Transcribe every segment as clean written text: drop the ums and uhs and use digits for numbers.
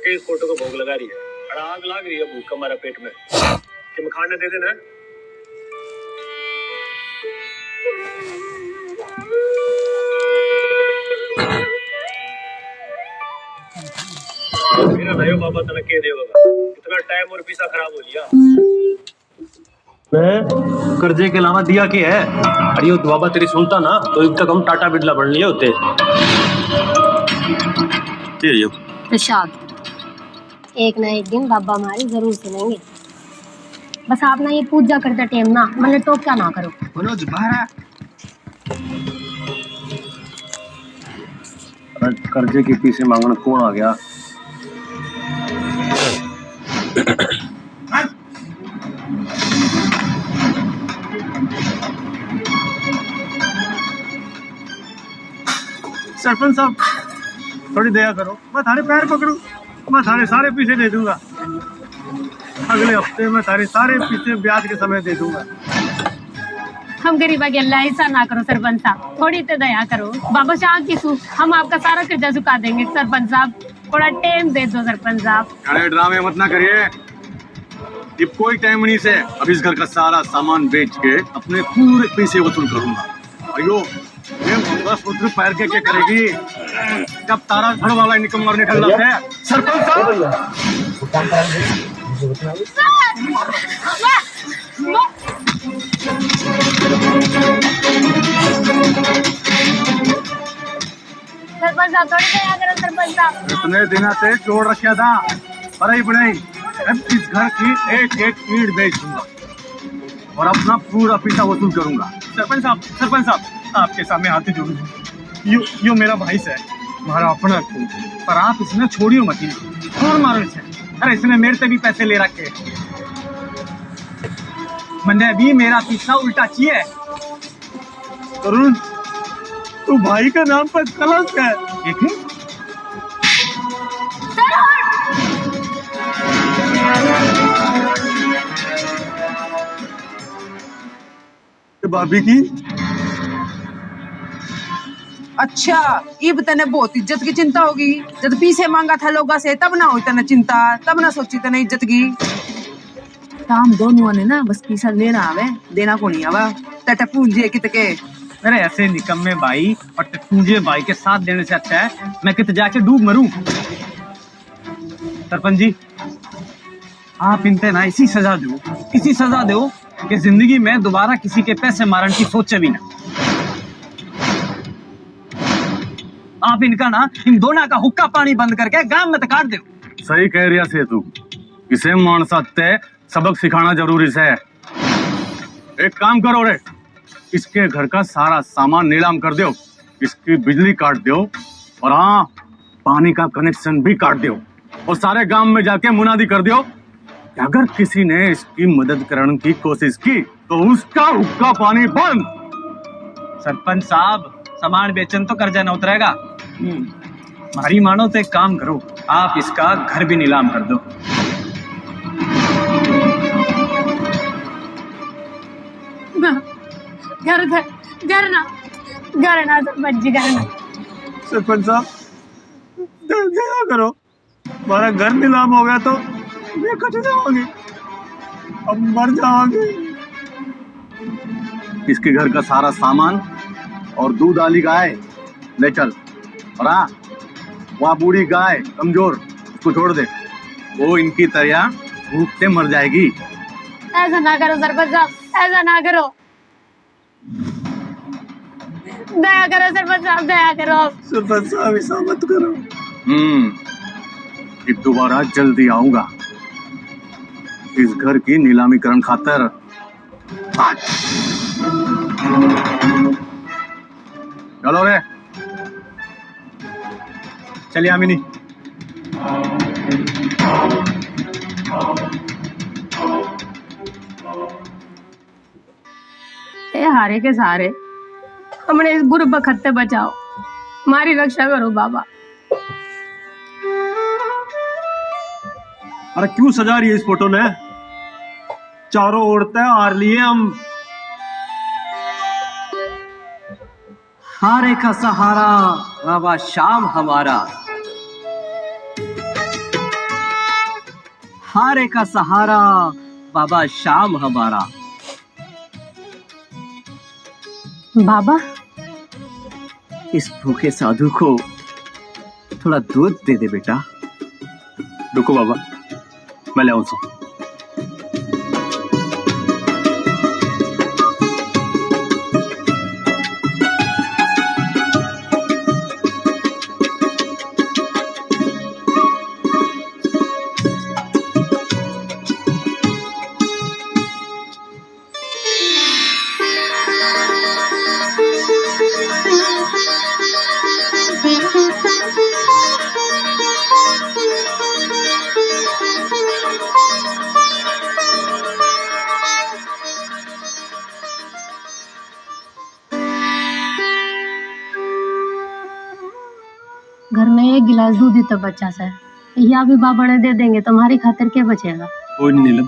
के इस फोटो को भोग लगा रही है और आग लग रही है भूख हमारा पेट में कि मखाने दे देना। मेरा नयो बाबा तने के देगा इतना टाइम और पैसा खराब हो लिया मैं कर्जे के अलावा दिया के है। अरे यो बाबा तेरी सुनता ना तो अब तक हम टाटा बिरला बन लिए होते। प्रसाद एक ना एक दिन बाबा हमारी जरूर सुनेंगे। बस आप ना ये पूजा करते टाइम ना मतलब तो क्या ना करो। मनोज बाहर कर्जे के पीछे मांगना कौन आ गया? सरपंच साहब थोड़ी दया करो, मैं थारे पैर पकड़ू, मैं थारे सारे पैसे दे दूंगा। अगले हफ्ते मैं थारे सारे पैसे ब्याज के समय दे दूंगा। हम गरीबा के अल्लाह ऐसा ना करो सरपंच साहब, थोड़ी तो दया करो। बाबा शाह की हम आपका सारा कर्जा चुका देंगे सरपंच साहब, थोड़ा टाइम दे दो सरपंच साहब। अरे ड्रामे मत ना करिए, अब कोई टाइम नहीं से अब इस घर का सारा सामान बेच के अपने पूरे पैसे वसूल करूंगा। अयो ये मंगलसूत्र पैर के क्या करेगी जब तारा घर वाला निकम मरने निकल जाता है। सरपंच साहब सरपंच साहब थोड़ी दया करो सरपंच साहब। इतने दिनों से जोड़ रखा था पर बनाई, अब इस घर की एक एक ईंट बेच दूंगा और अपना पूरा पैसा वसूल करूंगा। सरपंच साहब आपके सामने हाथ जोड़ू, यो मेरा भाई से हमारा अपना खून, पर आप इसने छोड़ियो मत, कौन मारो इसे। अरे इसने मेरे से भी पैसे ले रखे, मैंने भी मेरा पीछा उल्टा किया। तरुण तू भाई का नाम पर कलंक है। भाभी की अच्छा इब तने बहुत इज्जत की चिंता होगी, जब पीछे मांगा था लोगा से तब ना हुई तने चिंता, तब ना सोची तने इज्जत की। हम दोनों ने ना बस पीछा लेना आवे, देना को नहीं आवा। तटे पूंजे कितके अरे ऐसे निकम्मे भाई और तुझे भाई के साथ देने से अच्छा है मैं कित जाके डूब मरूं। सरपंच जी आप इनते ना इसी सजा दो कि जिंदगी में दोबारा किसी के पैसे मारने की सोचे भी ना। आप इनका ना इन दोनों का हुक्का पानी बंद करके गांव में काट दो। सही कह रही है तू, इसे मानसाते सबक सिखाना जरूरी है। एक काम करो रे, इसके घर का सारा सामान नीलाम कर दो, इसकी बिजली काट दो और हाँ पानी का कनेक्शन भी काट दो और सारे गांव में जाके मुनादी कर दो कि अगर किसी ने इसकी मदद करने की कोशिश की तो उसका हुक्का पानी बंद। सरपंच साहब सामान बेचन तो कर्जा न उतरेगा। हमारी मानो तो एक काम करो, आप इसका घर भी नीलाम कर दो। घर ना सरपंच जी, घर ना। सरपंच साहब क्या करो, हमारा घर नीलाम हो गया तो मैं कट जाओगे, अब मर जाओगे। इसके घर का सारा सामान और दूध वाली गाय ले चल, और हाँ वहाँ बूढ़ी गाय कमजोर उसको छोड़ दे, वो इनकी तरह भूख से मर जाएगी। ऐसा ना करो सरपंच साहब, ऐसा ना करो, दया करो सरपंच साहब, दया करो। सरपंच साहब ऐसा मत करो। अब दोबारा जल्दी आऊंगा इस घर की नीलामी करन खातर। चलो रे, चलिए आमिनी। ए हारे के सारे हमने इस बुरे बखत से बचाओ, हमारी रक्षा करो बाबा। अरे क्यों सजा रही है इस फोटो ने? चारों औरतें हार लिए हम। हारे का सहारा बाबा शाम हमारा। हारे का सहारा बाबा शाम हमारा। बाबा, इस भूखे साधु को थोड़ा दूध दे दे बेटा। रुको बाबा, मैं ले आऊं सो। घर में एक गिलास दूध ही तो बच्चा सा है, या भी बाबा ने दे देंगे तुम्हारी खातिर क्या बचेगा। कोई नहीं नीलम,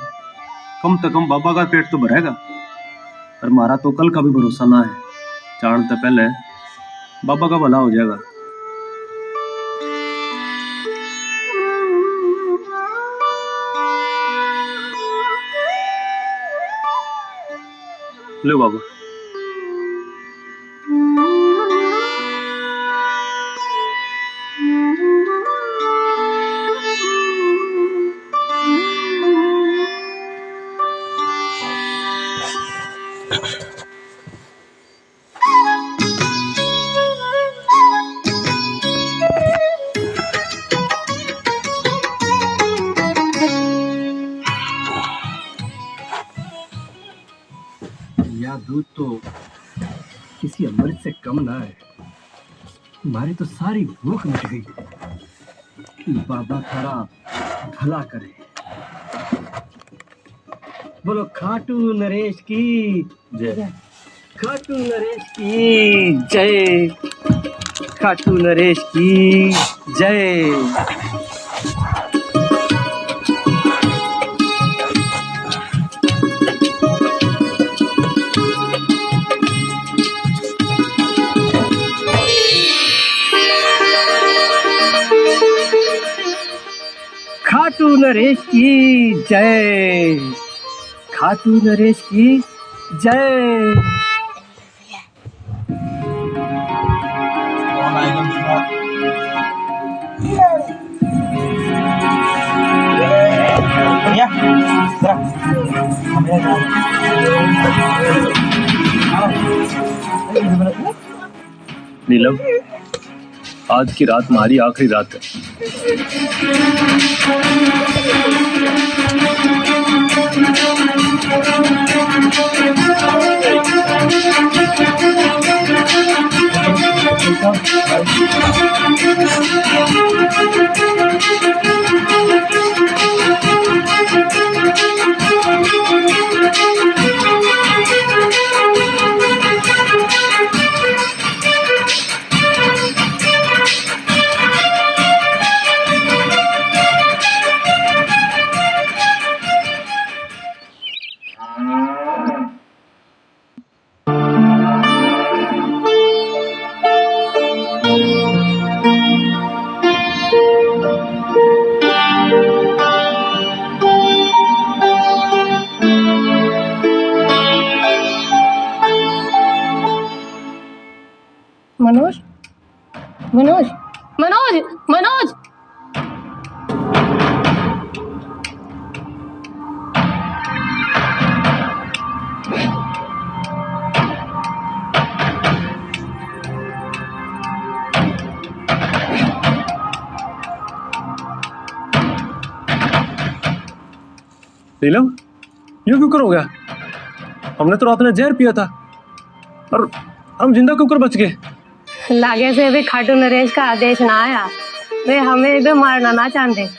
कम से कम बाबा का पेट तो भरेगा। पर हमारा तो कल का भी भरोसा ना है, जानते पहले बाबा का भला हो जाएगा। लो बाबा। यह दूध तो किसी अमृत से कम ना है। हमारी तो सारी भूख मिट गई। बाबा थारा भला करे। बोलो खाटू नरेश की जय। खाटू नरेश की जय। खाटू नरेश की जय। खाटू नरेश की जय। खाटू नरेश की जय। नीलम, आज की रात हमारी आखिरी रात है। मनोज, मनोज, मनोज, मनोज। नीलम, यूं क्यों कर हो गया? हमने तो रात में जहर पिया था और हम जिंदा क्यों कर बच गए? लागे से भी खाटू नरेश का आदेश ना आया, वे हमें भी मारना ना चाहते।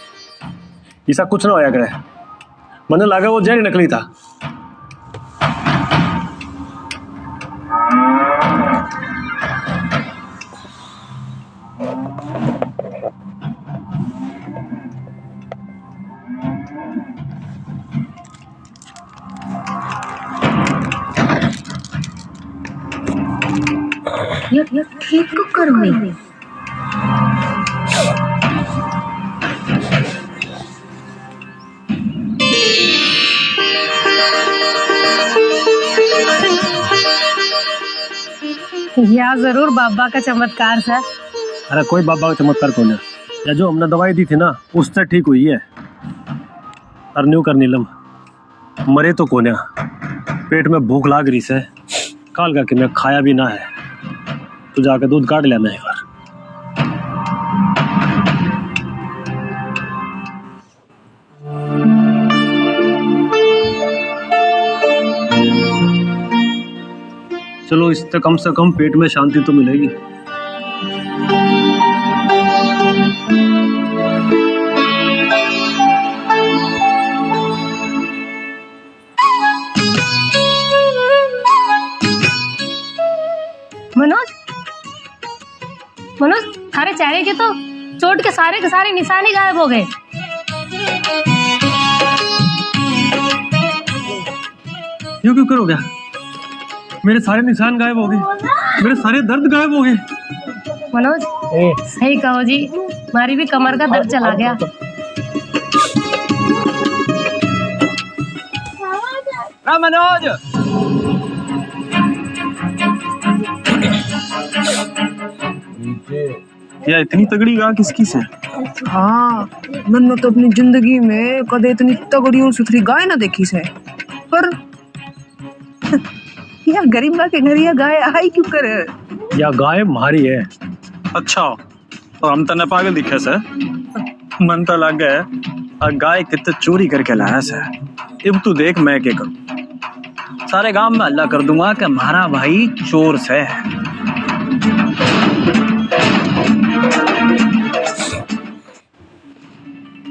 ऐसा कुछ ना होया करे, मैंने लगा वो जहर नकली था। ये ठीक को करो मैं। या जरूर बाबा का चमत्कार सर। अरे कोई बाबा का चमत्कार कौन है, या जो हमने दवाई दी थी ना उससे ठीक हुई है। और न्यू कर नीलम मरे तो कोन्या, पेट में भूख लाग रही से, काल का कि मैं खाया भी ना है, तो जाकर दूध काट लेना एक बार। चलो इससे कम से कम पेट में शांति तो मिलेगी। मनोज थारे चेहरे के तो चोट के सारे निशान ही गायब हो गए। ये क्यों हो गया? मेरे सारे निशान गायब हो गए, मेरे सारे दर्द गायब हो गए। मनोज सही कहो जी, हमारी भी कमर का दर्द चला गया। मनोज या इतनी तगड़ी गा किसकी से? हाँ, मैंने तो अपनी जिंदगी में कदे इतनी तगड़ी और सुथरी गाय ना देखी से। पर यार गरीब के घर ये गाय आई क्यों कर? या गाय मारी है। अच्छा, तो हम तने पागल दिखे से, मन तो लग गया और गाय कितने चोरी करके लाया से। अब तू देख मैं क्या करूं, सारे गांव में हल्ला कर दूंगा कि हमारा भाई चोर से है।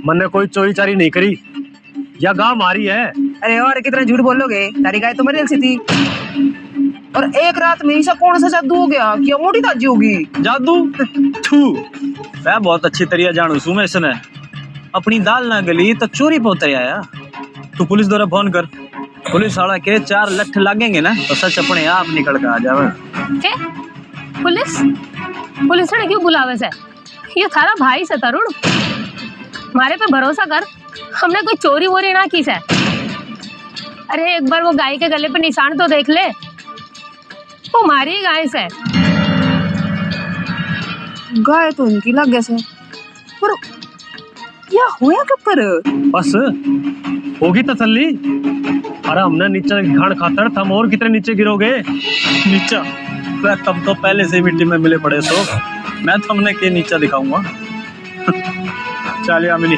मैंने कोई चोरी चारी नहीं करी, या गाय मारी है। अरे और कितना झूठ बोलोगे, तारी गाय तो मरी सी थी। और एक रात में ऐसा कौन सा जादू हो गया कि मोटी ताजी होगी? जादू थू, मैं बहुत अच्छी तरह जानू सू मैं इसने। अपनी दाल ना गली तो चोरी पोते आया। तू पुलिस द्वारा फोन कर, पुलिस वाला के 4 लठ लागेंगे ना तो सच अपने आप निकल के आ जावे। के पुलिस ने क्यों बुलावे से? ये थारा भाई से तरुण, हमारे पे भरोसा कर, हमने कोई चोरी वोरी ना की से। अरे एक बार वो गाय के गले पे निशान तो देख ले, वो हमारी गाय से। गाय तो इनकी लग गया से, पर क्या होया कब पर? बस होगी तसल्ली। अरे हमने नीचे खान खातर, थम और कितने नीचे गिरोगे? नीचा तब तो पहले से मिट्टी में मिले पड़े, तो मैं तुमने के नीचा दिखाऊंगा। चलिए मिली।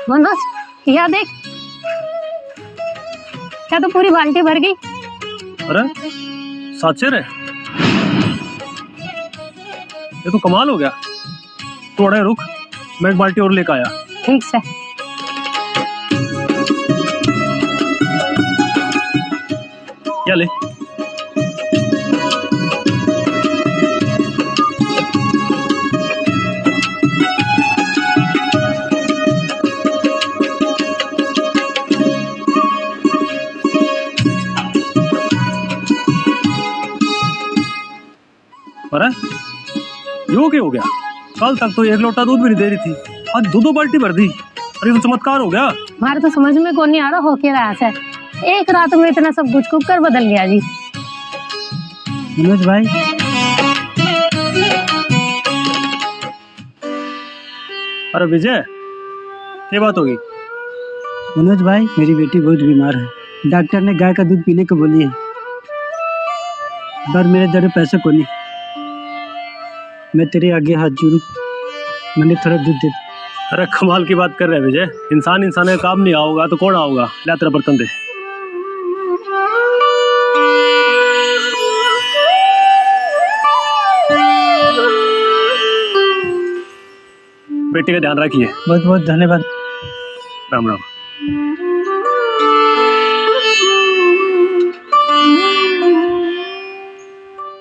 मनोज यह देख, क्या तो पूरी बाल्टी भर गई। अरे साचेर है, ये तो कमाल हो गया। थोड़ा रुक, मैं एक बाल्टी और लेकर आया। ठीक से। क्या ले? अरे यो क्या हो गया? कल तक तो 1 लोटा दूध भी नहीं दे रही थी, आज 2 बाल्टी भर दी। अरे तो चमत्कार हो गया। हमारे तो समझ में कौन नहीं आ रहा हो के रहा है, एक रात में इतना सब कुछ कुकर बदल गया जी। मनोज भाई, अरे विजय, क्या बात होगी? मनोज भाई मेरी बेटी बहुत बीमार है, डॉक्टर ने गाय का दूध पीने को बोली है, पर मेरे जड़े पैसे को नहीं। मैं तेरे आगे हाथ जोड़ू, मैंने थोड़ा दूध दे। अरे कमाल की बात कर रहे हैं विजय, इंसान के काम नहीं आओगा तो कौन आओगा? ला तेरा बर्तन दे। बेटी का ध्यान रखिए। बहुत बहुत धन्यवाद। राम राम।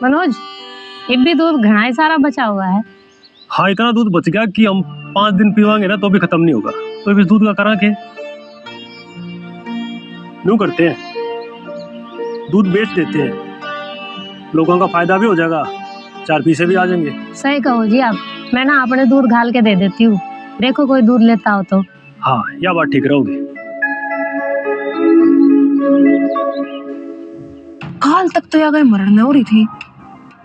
मनोज ये भी दूध घना ही सारा बचा हुआ है। हाँ इतना दूध बच गया कि हम 5 दिन पीवाएंगे ना तो भी खत्म नहीं होगा। तो इस दूध का करा के यूं करते हैं, दूध बेच देते हैं, लोगों का फायदा भी हो जाएगा, 4 पैसे भी आ जाएंगे। सही कहो जी आप। मैं ना अपने दूध घाल के दे देती हूँ, देखो कोई दूध लेता हो तो। हाँ, यह बात ठीक रहोगे। काल तक तो यहाँ गए मरण हो रही थी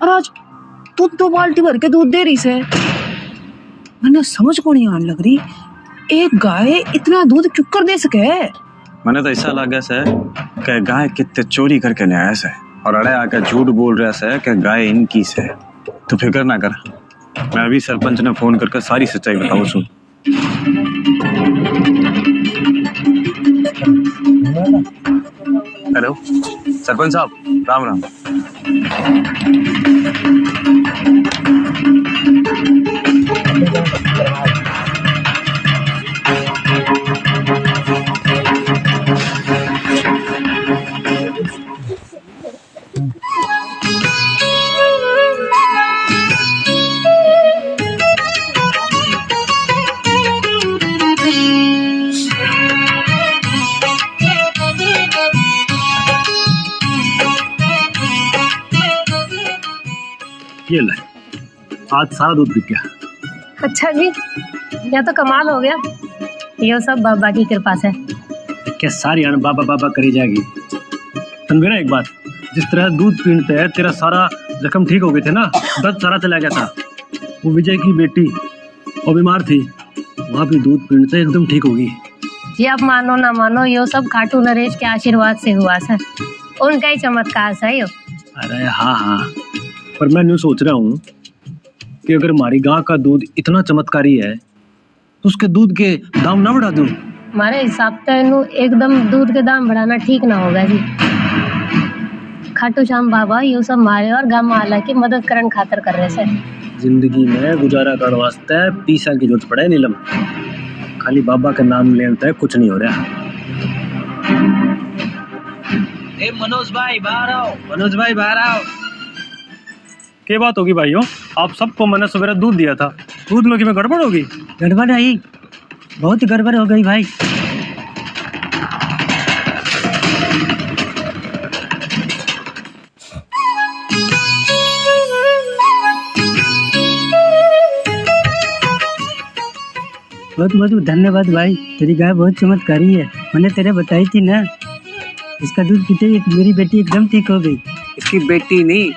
और आज तू 2 बाल्टी भर के दूध दे रही से। मैंने समझ को नहीं आने लग रही, एक गाय इतना दूध क्यों कर दे सके। मैंने तो ऐसा लगा से कि गाय कितने चोरी करके ले आया से और अड़े आकर झूठ बोल रहा से कि गाय इनकी से। तो फिक्र ना कर, मैं अभी सरपंच ने फोन करके सारी सच्चाई बताऊं सुन। हेलो सरपंच साहब, राम राम। ये ले, आज सारा दूध बिक गया। अच्छा जी, यह तो कमाल हो गया। ये सब बाबा की कृपा से। क्या सारी आन बाबा बाबा करी जाएगी। समझे ना एक बात, जिस तरह दूध पीते हैं तेरा सारा जख्म ठीक हो गए थे ना, दर्द सारा चला गया था। वो विजय की बेटी वो बीमार थी, वहाँ भी दूध पीने से एकदम ठीक होगी। जी आप मानो ना मानो, यो सब खाटू नरेश के आशीर्वाद से हुआ सर, उनका ही चमत्कार सही हो। अरे हाँ हाँ, पर मैं यूँ सोच रहा हूँ कि अगर हमारी गां का दूध इतना चमत्कारी है तो उसके दूध के दाम ना बढ़ा दूं। हमारे हिसाब से इन्हू एकदम दूध के दाम बढ़ाना ठीक ना होगा जी। खाटू श्याम बाबा ये सब हमारे और गांव वाला की मदद करन खातर कर रहे से। जिंदगी में गुजारा करने वास्ते पैसा की जरूरत पड़े नीलम, खाली बाबा का नाम लेता है कुछ नहीं हो रहा। ए मनोज भाई बाहर आओ, मनोज भाई बाहर आओ। क्या बात होगी भाइयों, आप सबको मैंने सवेरे दूध दिया था, दूध में किमें गड़बड़ होगी? गड़बड़ आई, बहुत गड़बड़ हो गई भाई। बहुत बहुत धन्यवाद भाई, तेरी गाय बहुत चमत्कारी है। मैंने तेरे बताई थी ना, इसका दूध पीते ही मेरी बेटी एकदम ठीक हो गई। इसकी बेटी नहीं,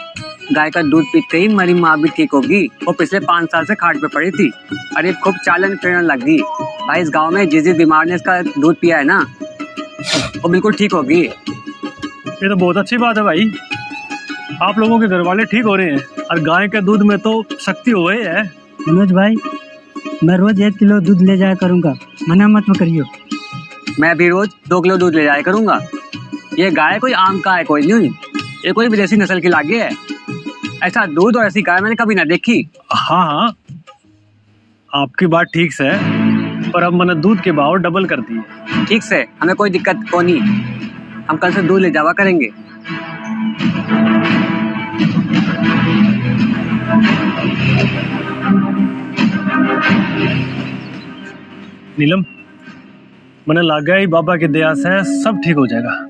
गाय का दूध पीते ही मेरी माँ भी ठीक होगी। वो पिछले 5 साल से खाट पे पड़ी थी, अरे खूब चालन फिरने लग गई। भाई इस गांव में जिस बीमार ने इसका दूध पिया है ना, वो बिल्कुल ठीक होगी। ये तो बहुत अच्छी बात है भाई, आप लोगों के घर वाले ठीक हो रहे हैं और गाय के दूध में तो शक्ति हो गई है। मनोज भाई, मैं रोज 1 किलो दूध ले जाया करूंगा, मना मत करियो। मैं भी रोज 2 किलो दूध ले जाया करूंगा। ये गाय कोई आम का है, कोई नहीं, ये कोई विदेशी नस्ल की लागी है। ऐसा दूध और ऐसी गाय मैंने कभी ना देखी। हाँ हाँ, आपकी बात ठीक से है, पर अब मैंने दूध के भाव डबल कर दिए। ठीक से, हमें कोई दिक्कत को नहीं, हम कल से दूध ले जावा करेंगे। नीलम, मैंने लगा ही बाबा की दया से सब ठीक हो जाएगा।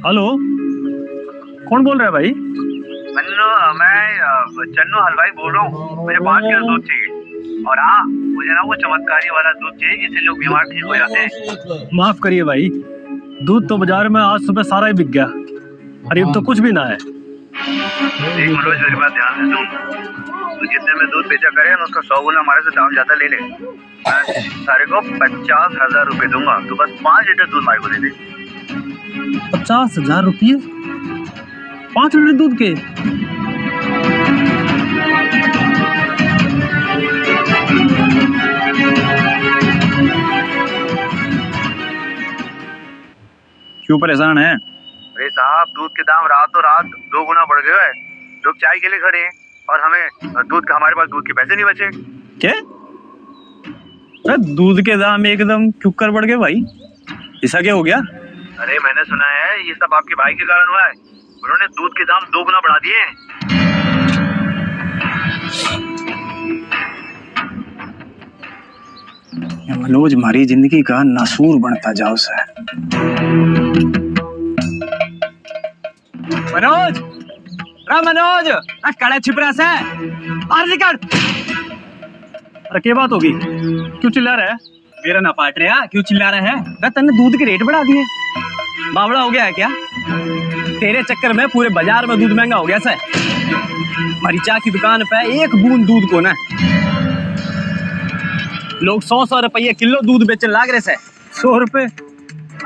हेलो, कौन बोल रहा है भाई? मैं चन्नू हलवाई बोल रहा हूँ। मुझे 5 किलो दूध चाहिए और हाँ, मुझे ना वो चमत्कारी वाला दूध चाहिए जिससे लोग बीमार ठीक हो जाते हैं। माफ करिए भाई, दूध तो बाजार में आज सुबह सारा ही बिक गया, अरे अब तो कुछ भी ना है। एक मनोज, मेरी बात ध्यान से सुन, तो जितने में दूध बेचा करे ना उसका 100 गुना हमारे से दाम ज्यादा ले ले। मैं सारे को 50,000 रुपए दूंगा, तो बस 5 लीटर दूध हमारे को दे दे। 50,000 रुपये 5 लीटर दूध के? क्यों परेशान है? अरे साहब, दूध के दाम रातों रात 2 गुना बढ़ गए हैं। लोग चाय के लिए खड़े हैं और हमें दूध का, हमारे पास दूध के पैसे नहीं बचे। क्या? दूध के दाम एकदम क्यों बढ़ गए भाई, ऐसा क्या हो गया? अरे मैंने सुना है ये सब आपके भाई के कारण हुआ है, उन्होंने दूध के दाम 2 गुना बढ़ा दिए। मनोज हमारी जिंदगी का नासूर बनता जाओ सर। मनोज, मनोज कड़े छिप रहा से बाहर निकल। अरे क्या बात होगी, क्यों चिल्ला रहा है? मेरा ना पाट रहा, क्यों चिल्ला रहा है? मैं तन्ने दूध के रेट बढ़ा दिए, बावड़ा हो गया है क्या? तेरे चक्कर में पूरे बाजार में दूध महंगा हो गया सर। हमारी चाय की दुकान पे एक बूंद दूध को ना लोग 100 रुपये किलो दूध बेचने लाग रहे से। 100 रुपए?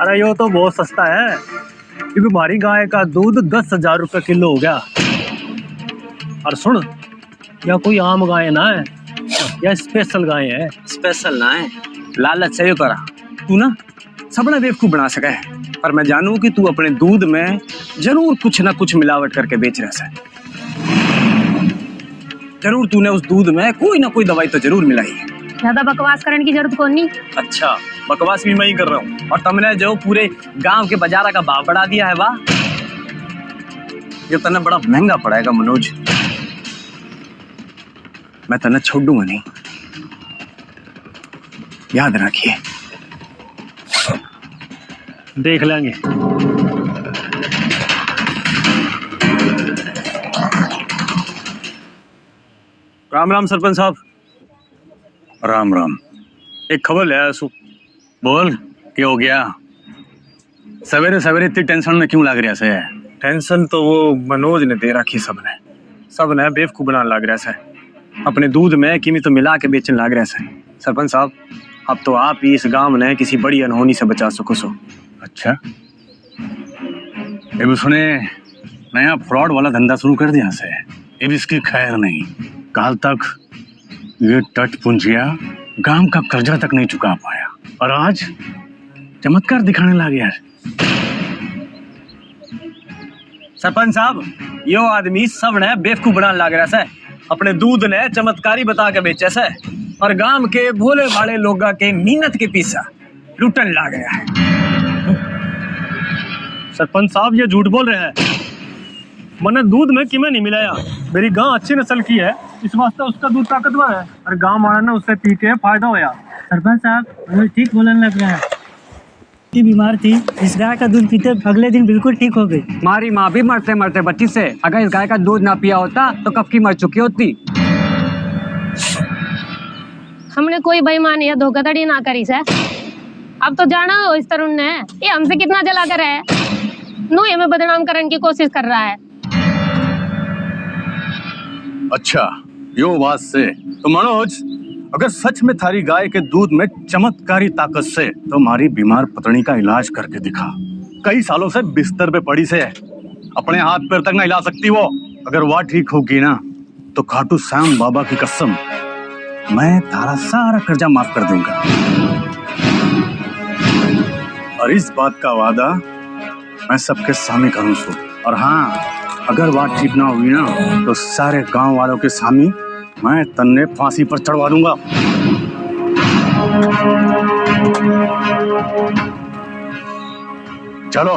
अरे यो तो बहुत सस्ता है, क्योंकि हमारी गाय का दूध 10,000 रुपए किलो हो गया। और सुन, या कोई आम गाय ना है, या स्पेशल गाय है। स्पेशल ना है, लालच से करा तू ना सबने बेवकूफ बना सका है, पर मैं जानू कि तू अपने दूध में जरूर कुछ ना कुछ मिलावट करके बेच रहा है। जरूर तूने उस दूध में कोई ना कोई दवाई तो जरूर मिलाई है। ज्यादा बकवास करने की जरूरत कौन नहीं। अच्छा, बकवास भी मैं ही कर रहा हूँ, और तुमने जो पूरे गांव के बाजार का भाव बढ़ा दिया है, वाह, ये तन्ने बड़ा महंगा पड़ेगा मनोज। मैं तन्ने छोड़ दूंगा नहीं, याद रखिए। देख लेंगे। राम राम सरपंच साहब। राम राम। एक खबर ले आया सु। बोल, क्या हो गया? सवेरे सवेरे इतनी टेंशन में क्यों लग रहा है? टेंशन तो वो मनोज ने दे रखी, सबने बेवकूफ बनाने लग रहा है। अपने दूध में कीमी तो मिला के बेचने लग रहा है। सरपंच साहब, अब तो आप ही इस गांव ने किसी बड़ी अनहोनी से बचा सको सो। अच्छा, ये भी सुने, नया फ्रॉड वाला धंधा शुरू कर दिया से। ये भी इसकी खैर नहीं। काल तक ये टट पूंजिया गांव का कर्जा तक नहीं चुका पाया, और आज चमत्कार दिखाने लगे यार। सरपंच साहब, यो आदमी सब ने बेवकूफ बनाने लग रहा है। अपने दूध ने चमत्कारी बता के बेचे से, और गांव के भोले भाले लोग के मेहनत के पीछा लुटन लग गया है। सरपंच साहब, ये झूठ बोल रहे हैं। मैंने दूध में कीमे नहीं मिलाया। मेरी गां अच्छी नस्ल की है, इस वास्ते उसका दूध ताकतवर है, और गांव वाला ने उससे पी के फायदा होया। सरपंच साहब, मुझे ठीक बोलने लग रहा है। की बीमार थी, इस गाय का दूध पीते अगले दिन बिल्कुल ठीक हो गई। हमारी माँ भी मरते मरते बची से। अगर इस गाय का दूध ना पिया होता तो कब की मर चुकी होती। हमने कोई बेईमानी या धोखाधड़ी ना करी से। अब तो जाना हो इस तरुण ने ये हमसे कितना जला कर है, नो हमें बदनाम करने की कोशिश कर रहा है। अच्छा, यो बात से तो मनोज, अगर सच में थारी गाय के दूध में चमत्कारी ताकत से, तो हमारी बीमार पत्नी का इलाज करके दिखा। कई सालों से बिस्तर पे पड़ी से, अपने हाथ पैर तक ना हिला सकती वो। अगर वह ठीक होगी ना, तो खाटू श्याम बाबा की कसम, मैं तारा सारा कर्जा माफ कर दूंगा। और इस बात का वादा मैं सबके सामने करूं सो। और हाँ, अगर बात ठीक ना हुई ना, तो सारे गांव वालों के सामने मैं तन्ने फांसी पर चढ़वा दूंगा। चलो।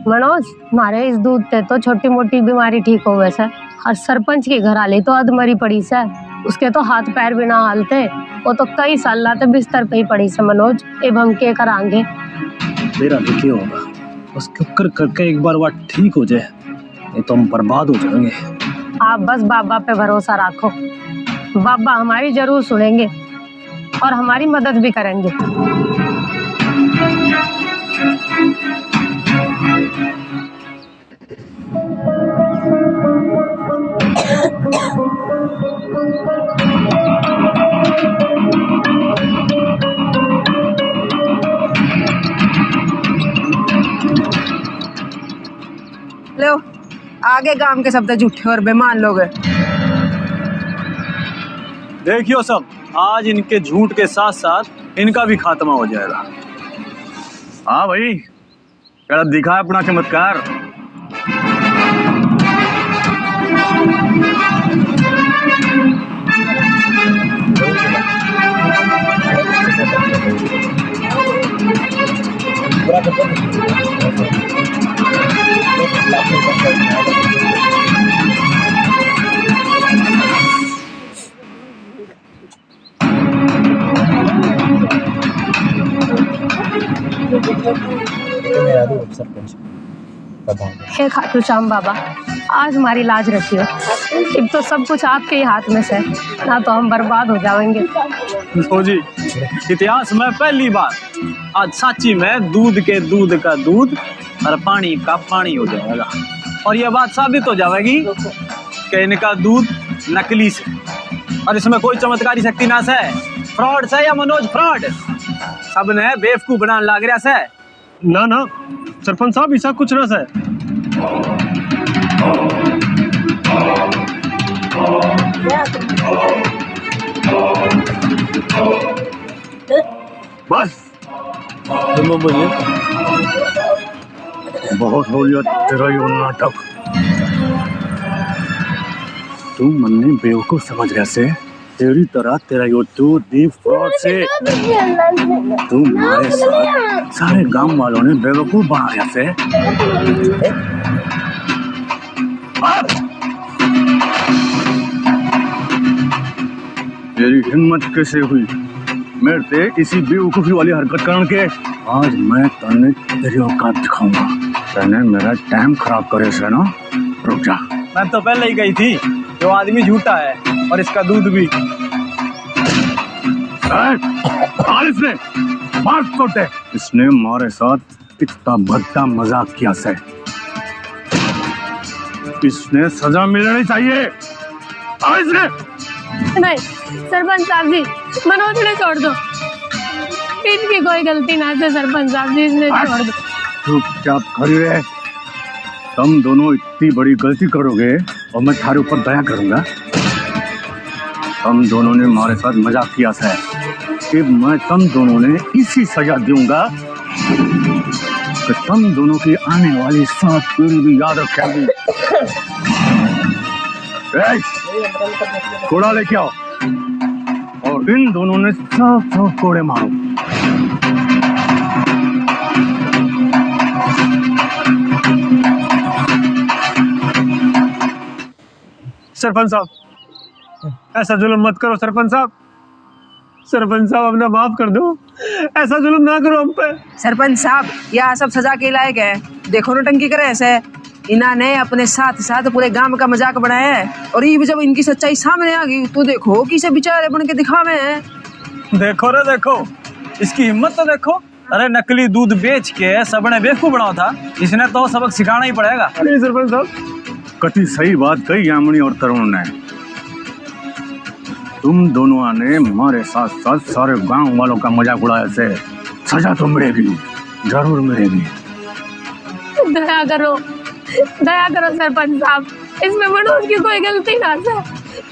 मनोज, हमारे इस दूध से तो छोटी मोटी बीमारी ठीक हो वैसे, और सरपंच की घरवाली तो अधमरी पड़ी से, उसके तो हाथ पैर भी ना हालते, वो तो कई साल लाते बिस्तर पे ही पड़ी से। मनोज, अब हम क्या करांगे? मेरा भी क्या होगा, उसके कर करके एक बार वो ठीक हो जाए, नहीं तो हम बर्बाद हो जाएंगे। आप बस बाबा पे भरोसा रखो, बाबा हमारी जरूर सुनेंगे और हमारी मदद भी करेंगे। लो, आगे गांव के शब्द झूठे और बेमान लोग हैं। देखियो सब, आज इनके झूठ के साथ साथ इनका भी खात्मा हो जाएगा। हाँ भाई, क्या दिखा है अपना चमत्कार। हे खाटू श्याम बाबा, आज हमारी लाज रखियो। अब तो सब कुछ आपके ही हाथ में से, ना तो हम बर्बाद हो जाएंगे। तो जी, इतिहास में पहली बार आज साची में दूध के दूध का दूध और पानी का पानी हो जाएगा। और यह बात साबित हो जाएगी कि इनका दूध नकली से, और इसमें कोई चमत्कारी शक्ति ना से, फ्रॉड से या मनोज फ्रॉड सबने बेवकूफ बनाने लग रहा से। ना ना सरपंच साहब, ऐसा कुछ ना से। बस बोलिए, बहुत हो गया तेरा ये नाटक। तू मन्ने बेवकूफ समझ रहा से, तेरी तरह तेरा यो दूध भी फ्रॉड से तू हमारे साथ सारे गांव वालों ने बेवकूफ बना रहा से। तेरी हिम्मत कैसे हुई मेरे ते इसी बेवकूफी वाली हरकत करने के? आज मैं तने तेरी औकात दिखाऊंगा। तने मेरा टाइम खराब करे से ना, रुक जा। मैं तो पहले ही गई थी, जो आदमी झूठा है और इसका दूध भी। इसने मार छोटे, इसने हमारे साथ इतना भद्दा मजाक किया से, इसने सजा मिलनी चाहिए। इसने नहीं सरपंच साहब जी, मनोज ने छोड़ दो, इनकी कोई गलती ना से सरपंच साहब जी, इसने छोड़ दो। चुपचाप खड़ी रहे। तुम दोनों इतनी बड़ी गलती करोगे और मैं थारे ऊपर दया करूंगा? तुम दोनों ने हमारे साथ मजाक किया है कि मैं तुम दोनों ने इसी सजा दूंगा कि तुम दोनों की आने वाली 7 पीढ़ी भी याद रखेगी। कोड़ा लेके आओ और इन दोनों ने सब कोड़े मारो। सरपंच साहब, ऐसा जुल्म मत करो सरपंच साहब। सरपंच साहब अपना माफ कर दो, ऐसा जुल्म ना करो हम पे। सरपंच साहब, यह सब सजा के लायक है। देखो नौटंकी करे ऐसे, इन्होंने अपने साथ साथ पूरे गांव का मजाक बनाया है, और ये जब इनकी सच्चाई सामने आ गई तो देखो किसे बेचारे बन के दिखावे हैं। देखो रे देखो, इसकी हिम्मत तो देखो। अरे नकली दूध बेच के सबने बेवकूफ बनाया था, इसने तो सबक सिखाना ही पड़ेगा। अरे सरपंच साहब, कति सही बात कही यामिनी और तरुण ने। तुम दोनों ने हमारे साथ साथ सारे गांव वालों का मजाक उड़ाया से, सजा तो मिलेगी, जरूर मिलेगी। दया करो सरपंच साहब, इसमें मनोज की कोई गलती ना से,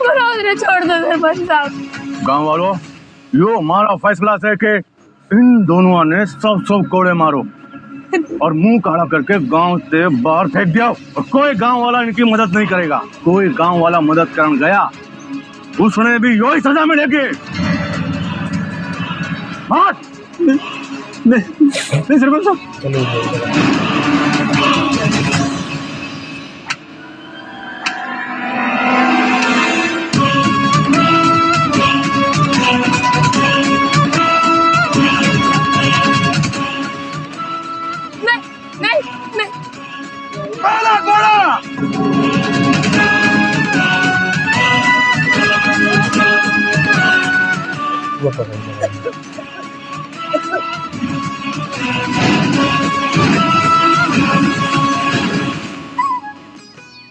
मनोज ने छोड़ दो सरपंच साहब। गांव वालों, यो हमारा फैसला है कि इन दोनों ने सब कोड़े मारो और मुंह काला करके गांव से बाहर फेंक दिया, और कोई गांव वाला इनकी मदद नहीं करेगा। कोई गांव वाला मदद करने गया, उसने भी यही सजा मिलेगी। नहीं सरपंच साहब,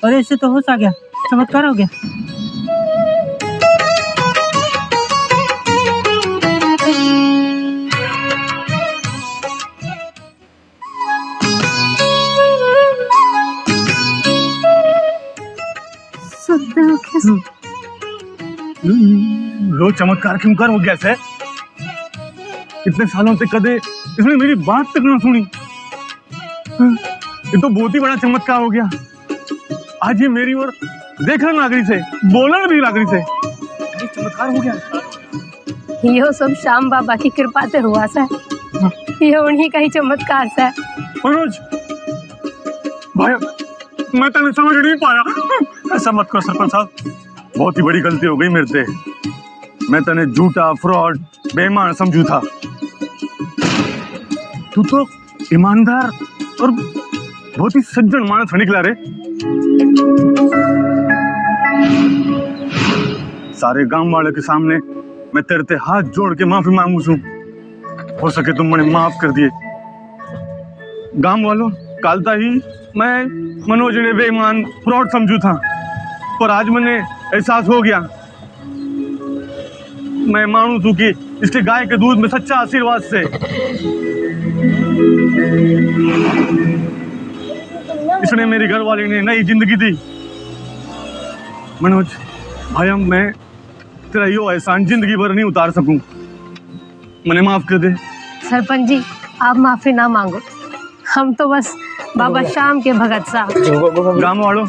अरे इससे तो होश आ गया, चमत्कार हो गया। रो चमत्कार क्यों कर हो गया से? इतने सालों से कदे इसने मेरी बात तक ना सुनी। ये तो बहुत ही बड़ा चमत्कार हो गया। आज ये मेरी ओर देखने नागरी से, बोलने भी नागरी से, ये चमत्कार हो गया। यो सब श्याम बाबा की कृपा से हुआ सा, ये उन्हीं का ही चमत्कार सा। मनोज भाई, मैं तने समझ नहीं पाया। ऐसा मत करो सरपंच साहब, बहुत ही बड़ी गलती हो गई मेरे से। मैं तने झूठा, फ्रॉड, बेईमान समझू था। तू तो ईमानदार और बहुत ही सज्जन मानस निकला रे। सारे गांव वाले के सामने मैं तेरे ते हाथ जोड़ के माफी मांगू छू। हो सके तुम मुझे माफ कर दिए। गांव वालों कालता ही मैं मनोज ने बेईमान फ्रॉड समझू था, पर आज मैंने एहसास हो गया। मैं मानू तू कि इसके गाय के दूध में सच्चा आशीर्वाद से इसने मेरी घरवाली ने नई जिंदगी दी। मनोज भाई, हम मैं तेरा यो एहसान जिंदगी भर नहीं उतार सकूं, मैंने माफ कर दे। सरपंच जी, आप माफी ना मांगो, हम तो बस बाबा श्याम के भगत साहब। गांव वालों,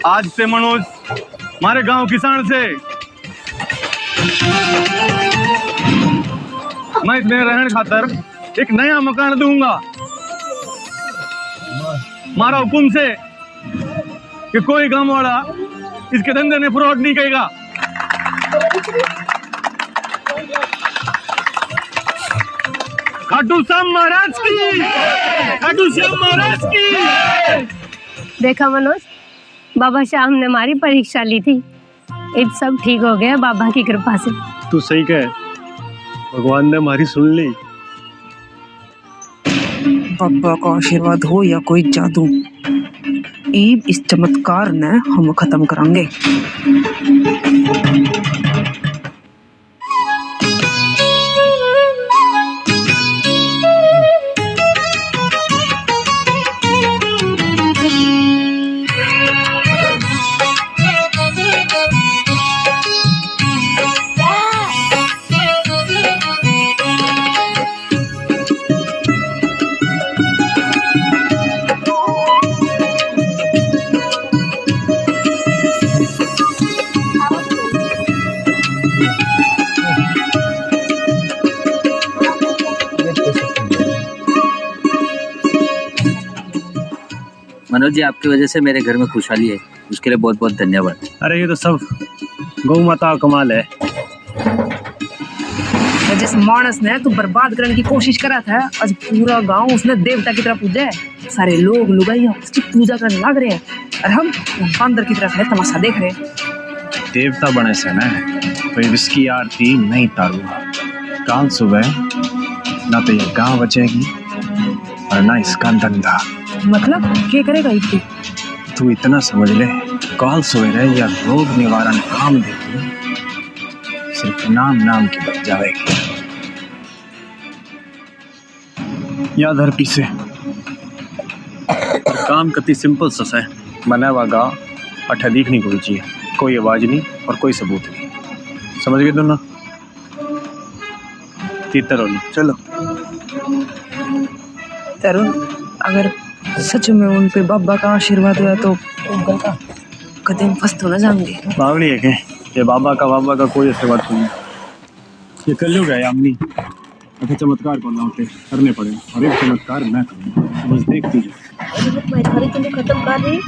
आज से मनोज हमारे गांव किसान से मैं इसमें रहने खातर एक नया मकान दूंगा। मारा हुकुम से कि कोई गांव वाला इसके धंधे में फ्रॉड नहीं करेगा। खाटू श्याम महाराज की, खाटू श्याम महाराज की। देखा मनोज, बाबा श्याम ने हमारी परीक्षा ली थी, अब सब ठीक हो गया बाबा की कृपा से। तू सही कहे, भगवान ने हमारी सुन ली। बाबा का आशीर्वाद हो या कोई जादू, ईब इस चमत्कार ने हम खत्म करांगे। मनोज जी, आपकी वजह से मेरे घर में खुशहाली है, उसके लिए बहुत बहुत धन्यवाद। अरे ये तो सब गौ माता का कमाल है। जिस मानस ने तू बर्बाद करने की कोशिश करा था, आज पूरा गांव उसने देवता की तरह पूजा है। सारे लोग लुगाइयां उसकी पूजा करने लग रहे हैं और हम बंदर की तरह खड़े तमाशा देख रहे हैं। देवता बने से ना तो इसकी आरती नहीं तारूंगा। कल सुबह ना तो ये गांव बचेगी और ना इसका धंधा। मतलब क्या करेगा इतनी? तू इतना समझ ले, कल सवेरे या रोग निवारण काम देती सिर्फ नाम की बच जाएगी। याद हर पीछे काम कति सिंपल सा है। बना हुआ गाँव अठा दिखनी कोई चाहिए, कोई आवाज नहीं और कोई सबूत नहीं। समझ गए दोनों? तीतर होनी। चलो तरुण, अगर सच में उन पे बाबा का आशीर्वाद हुआ तो कदम फंस तो न जाएंगे। बावली है कि बाबा का कोई आशीर्वाद नहीं। ये कलयुग है यामनी, अच्छा चमत्कार करना होते करने पड़े, और एक चमत्कार मैं करूँगा, बस देखती है। खत्म कर रही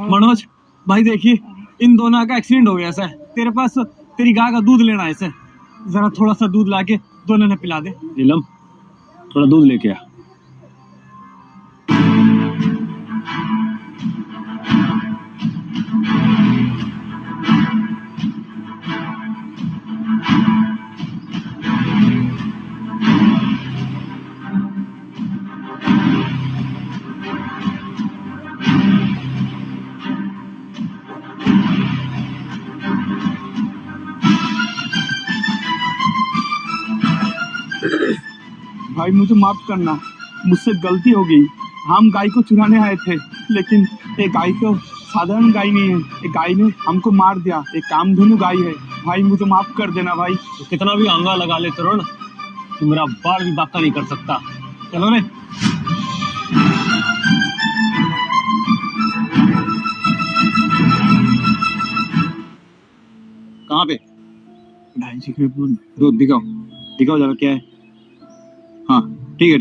मनोज भाई, देखिए इन दोनों का एक्सीडेंट हो गया सर। तेरे पास तेरी गाय का दूध लेना है सर, जरा थोड़ा सा दूध लाके दोनों ने पिला दे। नीलम, थोड़ा दूध लेके आ। भाई मुझे माफ करना, मुझसे गलती हो गई। हम गाय को चुराने आए थे, लेकिन ये गाय को साधारण गाय नहीं है, एक गाय ने हमको मार दिया। एक कामधेनु गाय है भाई, मुझे माफ कर देना भाई। तो कितना भी आंगा लगा ले तरुण, तू मेरा बाल भी बाका नहीं कर सकता। चलो रे। कहाँ पे? 250 के दूध दिखाओ, दिखाओ जरा क्या है। हाँ ठीक है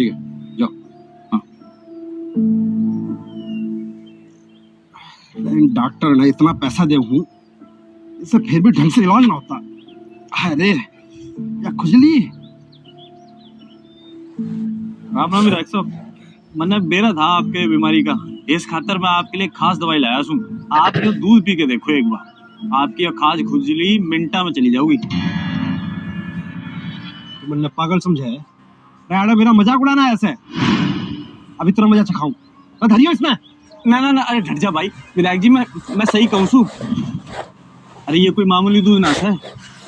जाओ। हाँ डॉक्टर ने इतना पैसा दे हूँ, इससे फिर भी ढंग से इलाज ना होता। अरे या खुजली। राम राम विधायक साहब, मैंने बेरा था आपके बीमारी का, इस खातर मैं आपके लिए खास दवाई लाया हूँ। आप जो दूध पी के देखो एक बार, आपकी खाज खुजली मिनटा में चली जाओगी। तुमने पागल समझा है? अरे मेरा मजाक उड़ाना है ऐसे? अभी तेरा मजा चखाऊं मैं, धरियो इसमें। ना अरे डर जा भाई। विधायक जी मैं सही कहूँ सू। अरे ये कोई मामूली दूध ना है,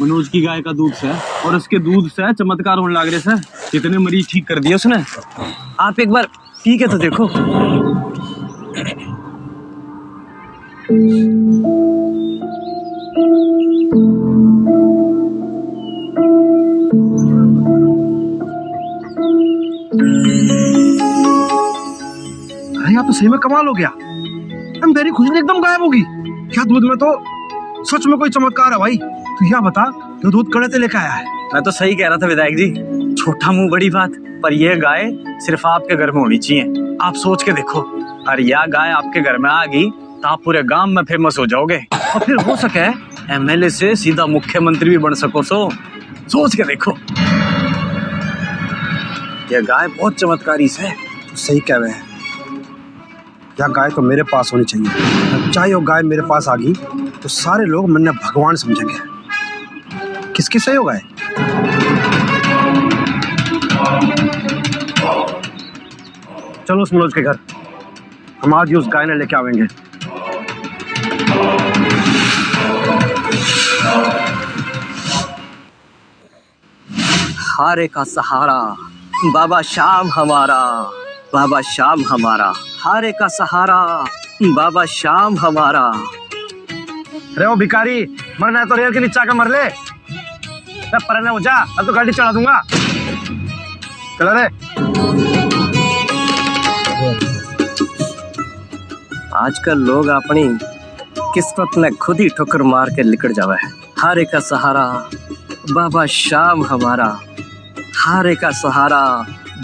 मनोज की गाय का दूध से, और उसके दूध से चमत्कार होने लग रहे सर। कितने मरीज ठीक कर दिए उसने। आप एक बार पी के तो देखो। अरे यार तो सही में कमाल हो गया, मेरी खुजली एकदम गायब होगी। क्या दूध में तो सच में कोई चमत्कार है भाई। तू क्या बता, जो दूध कड़े से लेकर आया है? मैं तो सही कह रहा था विधायक जी, छोटा मुंह बड़ी बात, पर यह गाय सिर्फ आपके घर में होनी चाहिए। आप सोच के देखो, अरे यह गाय आपके घर में आ गई तो आप पूरे गांव में फेमस हो जाओगे, और फिर हो सके एमएलए से सीधा मुख्यमंत्री भी बन सको। सोच के देखो, यह गाय बहुत चमत्कारी है। तू सही कह रहे हैं, यह गाय तो मेरे पास होनी चाहिए। चाहे वो गाय मेरे पास आ गई तो सारे लोग मैंने भगवान समझेंगे। किसकी सही होगा? चलो उस मनोज के घर, हम आज ही उस गाय ने लेके आवेंगे। हारे का सहारा बाबा श्याम हमारा, बाबा श्याम हमारा, हारे का सहारा बाबा श्याम हमारा। अरे वो भिखारी, मरना है तो रेल के नीचे आकर मर ले। परने हो जा, अब तो गाड़ी चढ़ा दूंगा। चलो रे। आजकल लोग अपनी किस्मत में खुद ही ठोकर मार के लिकड़ जावे है। हारे का सहारा बाबा श्याम हमारा, हारे का सहारा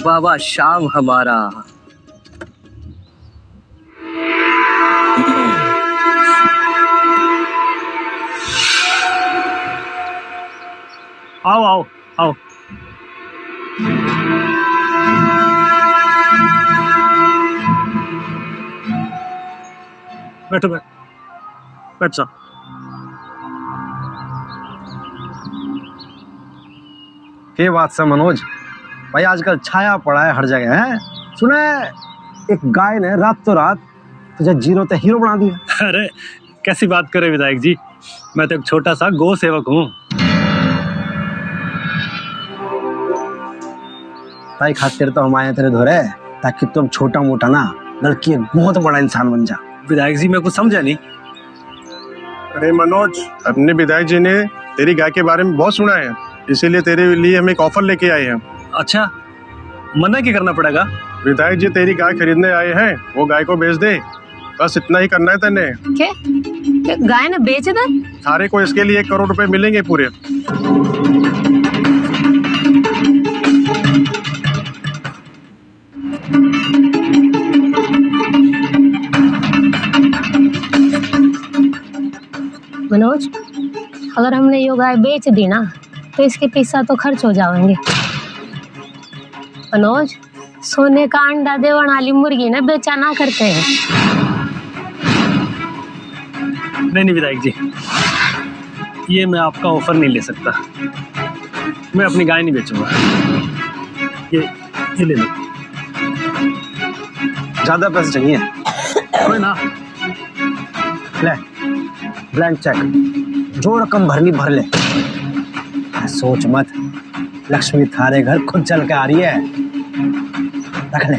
बाबा श्याम हमारा। आओ आओ आओ। बैठो बैठ जा। ये बात से मनोज भाई, आजकल छाया पड़ा है हर जगह है। सुना है एक गाय ने रात तुझे जीरो ते हीरो बना दिया। अरे कैसी बात करे विधायक जी, मैं तो एक छोटा सा गौ सेवक हूँ। ताई खातिर तो हम आए तेरे धोरे, ताकि तुम छोटा मोटा ना बल्कि एक बहुत बड़ा इंसान बन जा। विधायक जी मैं कुछ समझा नहीं। अरे मनोज, अपने विधायक जी ने तेरी गाय के बारे में बहुत सुना है, इसीलिए तेरे लिए हम एक ऑफर लेके आए हैं। अच्छा, मना क्या करना पड़ेगा? विधायक जी तेरी गाय खरीदने आए हैं, वो गाय को बेच दे, बस इतना ही करना है तेने। क्या गाय ने बेच दे? सारे को इसके लिए 1 करोड़ रुपए मिलेंगे पूरे। मनोज, अगर हमने ये गाय बेच दी ना तो इसके पैसा तो खर्च हो जाएंगे। मनोज, सोने का अंडा देवन वाली मुर्गी ने बेचा ना करते हैं। नहीं विधायक जी, ये मैं आपका ऑफर नहीं ले सकता। मैं अपनी गाय नहीं बेचूंगा। ये ले लो। ज्यादा पैसे चाहिए? कोई ना, ले ब्लैंक चेक, जो रकम भरनी भर ले। सोच मत, लक्ष्मी थारे घर खुद चल के आ रही है। रख ले।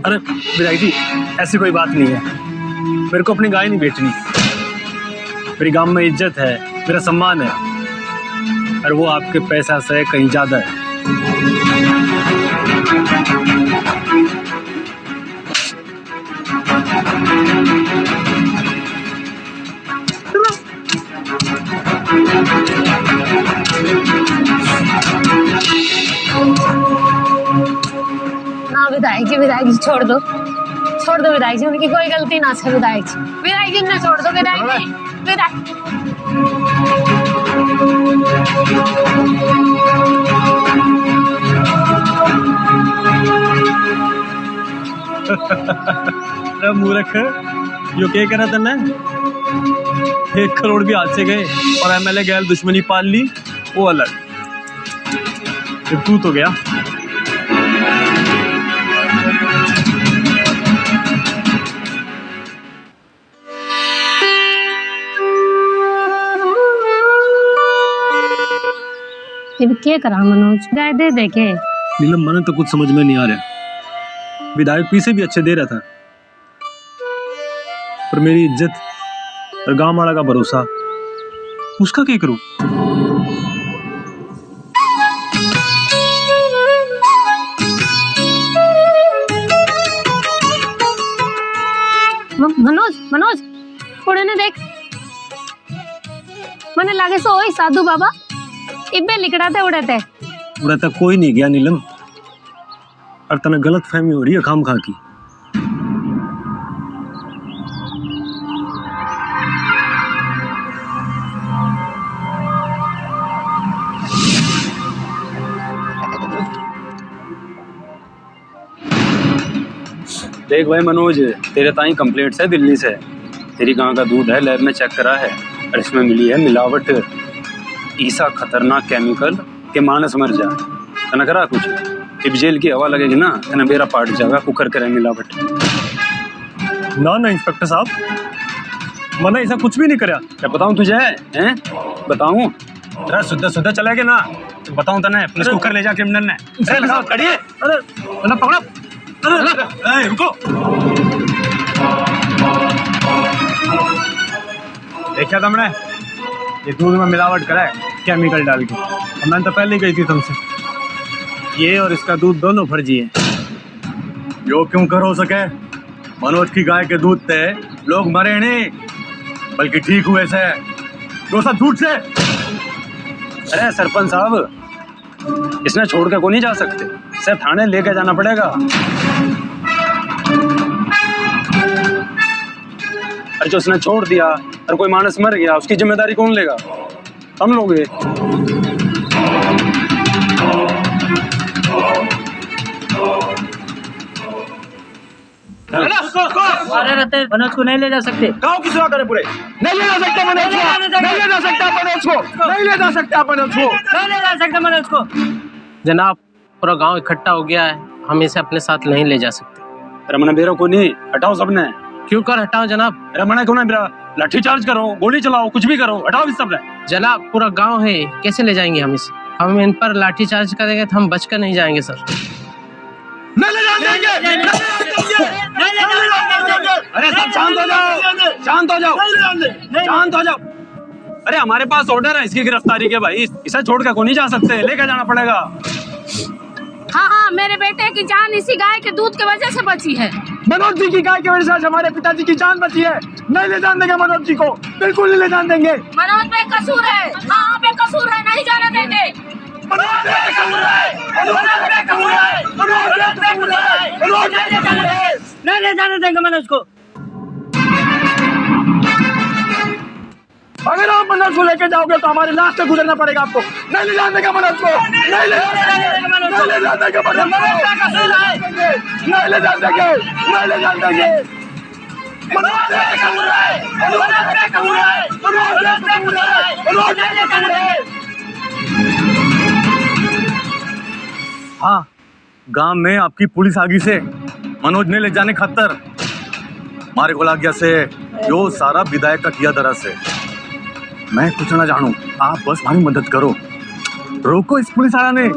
अरे विधायक जी, ऐसी कोई बात नहीं है। मेरे को अपनी गाय नहीं बेचनी। मेरी गांव में इज्जत है, मेरा सम्मान है, और वो आपके पैसा से कहीं ज्यादा है। ना विधायक जी छोड़ दो विधायक जी, उनकी कोई गलती ना है। विधायक जी ने छोड़ दो। विधायक जी अरे मूर्ख, यो क्या करा तन्ने? 1 करोड़ भी हाथ से गए और एमएलए गैल दुश्मनी पाल ली, वो अलग। तू तो गया। क्या करा मनोज? गाय दे दे के। नीलम, मन तो कुछ समझ में नहीं आ रहा। विधायक पैसे भी अच्छे दे रहा था, पर मेरी इज्जत और गांव वाला का भरोसा, उसका क्या करूं? मनोज उड़े ने देख, मने लागे सो ओई साधु बाबा इब्बे लिकड़ाते उड़ाते कोई नहीं गया नीलम, और तना गलत फहमी हो रही है खाम खा की। देख भाई मनोज, तेरे ताई कंप्लेंट्स है दिल्ली से। तेरी गांव का दूध है, लैब में चेक करा है, और इसमें मिली है मिलावट। ऐसा खतरनाक केमिकल के मानस मर जा। तना करा कुछ? जब जेल की हवा लगेगी ना, तना बेरा पाट जाएगा। कुकर करे मिलावट। ना इंस्पेक्टर साहब, मैंने ऐसा कुछ भी नहीं करा। क्या बताऊं तुझे? हैं बताऊं? अरे सुधा चलेगा ना, बताऊं तने। पुलिस कुकर ले जा क्रिमिनल ने। अरे लगाओ, खड़िए। अरे पकड़ो। अरे रुको। देखा तुमने? ये दूध में मिलावट करा है केमिकल डाल के। मैंने तो पहले ही कही थी तुमसे, ये और इसका दूध दोनों फर्जी है। यो क्यों कर हो सके? मनोज की गाय के दूध से लोग मरे नहीं, बल्कि ठीक हुए से। जो सब झूठ से। अरे सरपंच साहब, इसने छोड़ के को नहीं जा सकते, इसे थाने लेके जाना पड़ेगा। अरे जो उसने छोड़ दिया और कोई मानस मर गया, उसकी जिम्मेदारी कौन लेगा? हम लोग। अरे रहते मनोज को नहीं ले जा सकते। गाँव की सेवा करे पूरे। नहीं ले जा सकता मनोज को। नहीं ले जा सकता मनोज को। नहीं ले जा सकता मनोज को। नहीं ले जा सकते मनोज को। जनाब, पूरा गांव इकट्ठा हो गया है, हम इसे अपने साथ नहीं ले जा सकते। रमना बेरो को नहीं हटाओ सबने। क्यों कर हटाओ जनाब? रमना क्यों ना मेरा लाठी चार्ज करो, गोली चलाओ, कुछ भी करो, हटाओ इस सबने। जनाब, पूरा गांव है, कैसे ले जाएंगे हम इसे? हम इन पर लाठी चार्ज करेंगे तो हम बचकर नहीं जाएंगे सर। नहीं ले जाएंगे। अरे सब शांत हो जाओ, शांत हो जाओ, शांत हो जाओ। अरे हमारे पास ऑर्डर है इसकी गिरफ्तारी के भाई, इसे छोड़ के को नहीं जा सकते, लेकर जाना पड़ेगा। हाँ, मेरे बेटे की जान इसी गाय के दूध की वजह से बची है। मनोज जी की गाय की वजह से आज हमारे पिताजी की जान बची है। नहीं ले जाने देंगे मनोज जी को, बिल्कुल नहीं ले जाने देंगे। मनोज बेकसूर है। हाँ बेकसूर है, नहीं जाने देंगे। नहीं ले जाने देंगे मनोज को। अगर आप मनोज को लेके जाओगे तो हमारी लाश से गुजरना पड़ेगा आपको। नहीं ले जाने देंगे मनोज को। नहीं ले जाने देंगे मनोज को। नहीं ले जाने देंगे मनोज को। नहीं ले जाने देंगे। नहीं ले जाने देंगे। मनोज बेकसूर है। मनोज बेकसूर है। मनोज बेकसूर है। मनोज बेकसूर है। हाँ, गांव में आपकी पुलिस आगी से मनोज ने ले जाने खातर मारे को लाग गया से जो सारा विधायक का किया तरह से। मैं कुछ ना जानू, आप बस हमारी मदद करो, रोको इस पुलिस वाला ने।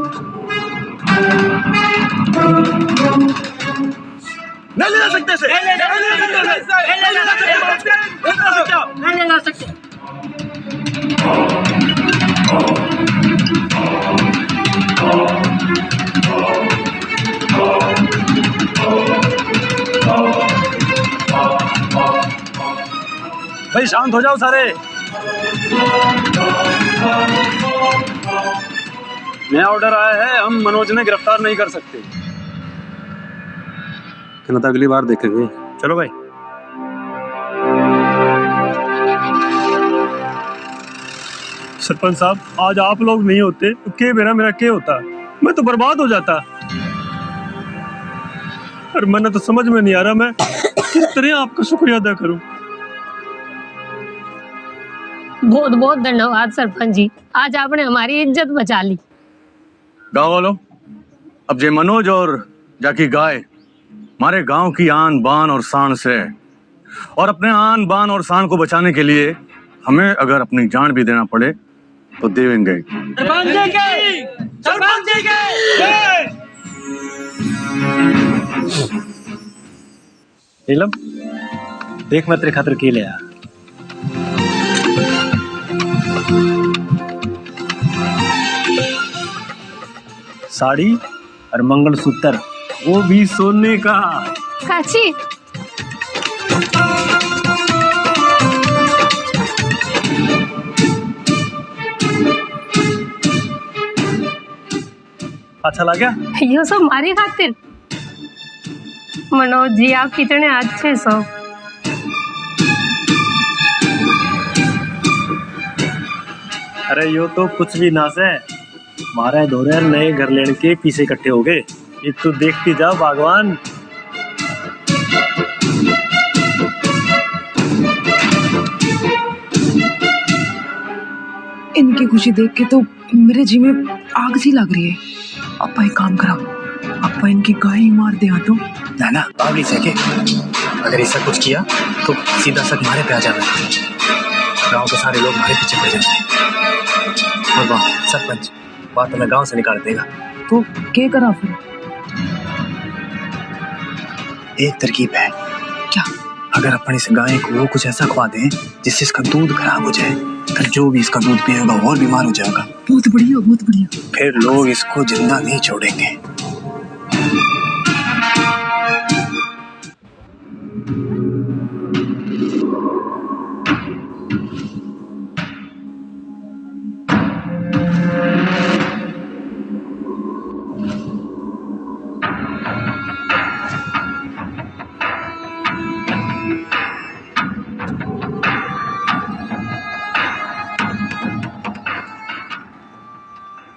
नहीं ले जा सकते से, नहीं ले जा सकते। भाई शांत हो जाओ सारे। नया ऑर्डर आया है, हम मनोज ने गिरफ्तार नहीं कर सकते। तो अगली बार देखेंगे। चलो भाई। सरपंच साहब, आज आप लोग नहीं होते तो के मेरा के होता, मैं तो बर्बाद हो जाता। और मैंने तो समझ में नहीं आ रहा मैं किस तरह आपका शुक्रिया अदा करूं। बहुत बहुत धन्यवाद सरपंच जी, आज आपने हमारी इज्जत बचा ली। गाँव वालों, अब जे मनोज और जाकी गाय हमारे गांव की आन बान और शान से, और अपने आन बान और शान को बचाने के लिए हमें अगर अपनी जान भी देना पड़े तो देंगे। नीलम, देख मैं तेरे खातिर के ले आया। साड़ी और मंगलसूत्र, वो भी सोने का। साची अच्छा लग गया? ये सब हमारी खातिर। मनोज जी आप कितने अच्छे सो। अरे यो तो कुछ भी ना से, हमारे दौरे नए घर लेने के पीछे इकट्ठे हो गए। ये तो देखती जाओ भगवान। इनकी खुशी देख के तो मेरे जी में आग सी लग रही है। अपा एक काम करा, अपा इनकी गाय ही मार दे तो। ना पागली से के, अगर ऐसा कुछ किया तो सीधा सच हमारे पे आ जाना। गांव के सारे लोग हमारे पीछे पड़ जाएंगे और वाह सरपंच बात में गांव से निकाल देगा। तो क्या करा फिर? एक तरकीब है। क्या? अगर अपन इस गाय को वो कुछ ऐसा खवा दें जिससे इसका दूध खराब हो जाए, फिर जो भी इसका दूध पिएगा और बीमार हो जाएगा। बहुत बढ़िया, बहुत बढ़िया। फिर लोग इसको जिंदा नहीं छोड़ेंगे।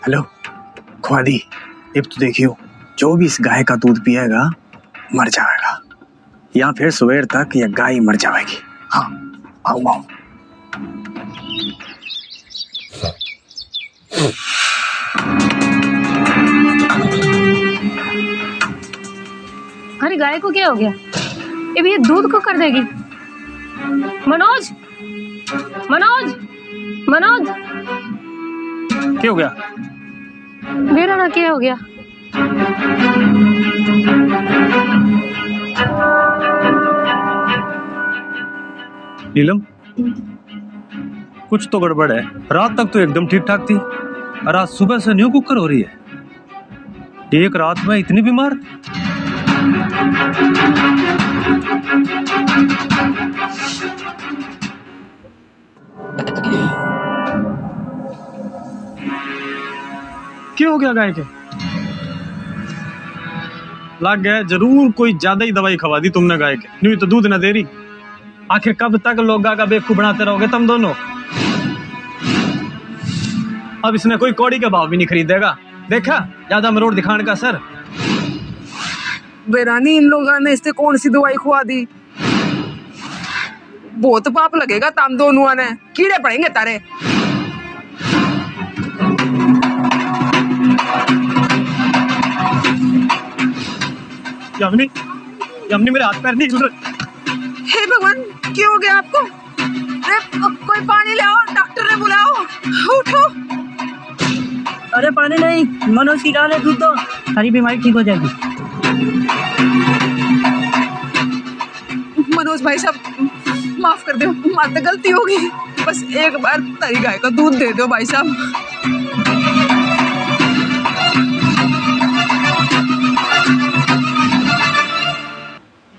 हेलो ख्वादी, अब तो देखियो, जो भी इस गाय का दूध पिएगा मर जाएगा, या फिर सवेर तक यह गाय मर जाएगी। हाँ आओ। अरे गाय को क्या हो गया? ये दूध को कर देगी। मनोज, मनोज, मनोज, क्या हो गया? मेरा ना क्या हो गया? नीलम, कुछ तो गड़बड़ है। रात तक तो एकदम ठीक ठाक थी और आज सुबह से न्यू कुकर हो रही है। एक रात में इतनी बीमार? क्या हो गया गाय के? लग गया जरूर कोई ज्यादा ही दवाई खवा दी तुमने गाय के, नहीं तो दूध ना दे रही। आखिर कब तक लोग गाय का बेवकूफ बनाते रहोगे तुम दोनों? अब इसने कोई कौड़ी का भाव भी नहीं खरीदेगा। देखा ज्यादा मरोड़ दिखाने का सर। बेरानी, इन लोगों ने इससे कौन सी दवाई खुआ दी? बहुत पाप लगेगा तुम दोनों ने, कीड़े पड़ेंगे तारे। यमनी, यमनी मेरे हाथ पैर नहीं हिल रहे। हे भगवान, क्या हो गया आपको? अरे कोई पानी लाओ, डॉक्टर ने बुलाओ, उठो। अरे पानी नहीं, मनोज की गाय दूध दो, सारी बीमारी ठीक हो जाएगी। भाई साहब माफ कर दो, माते गलती होगी, बस एक बार तारी गाय का दूध दे दो भाई साहब।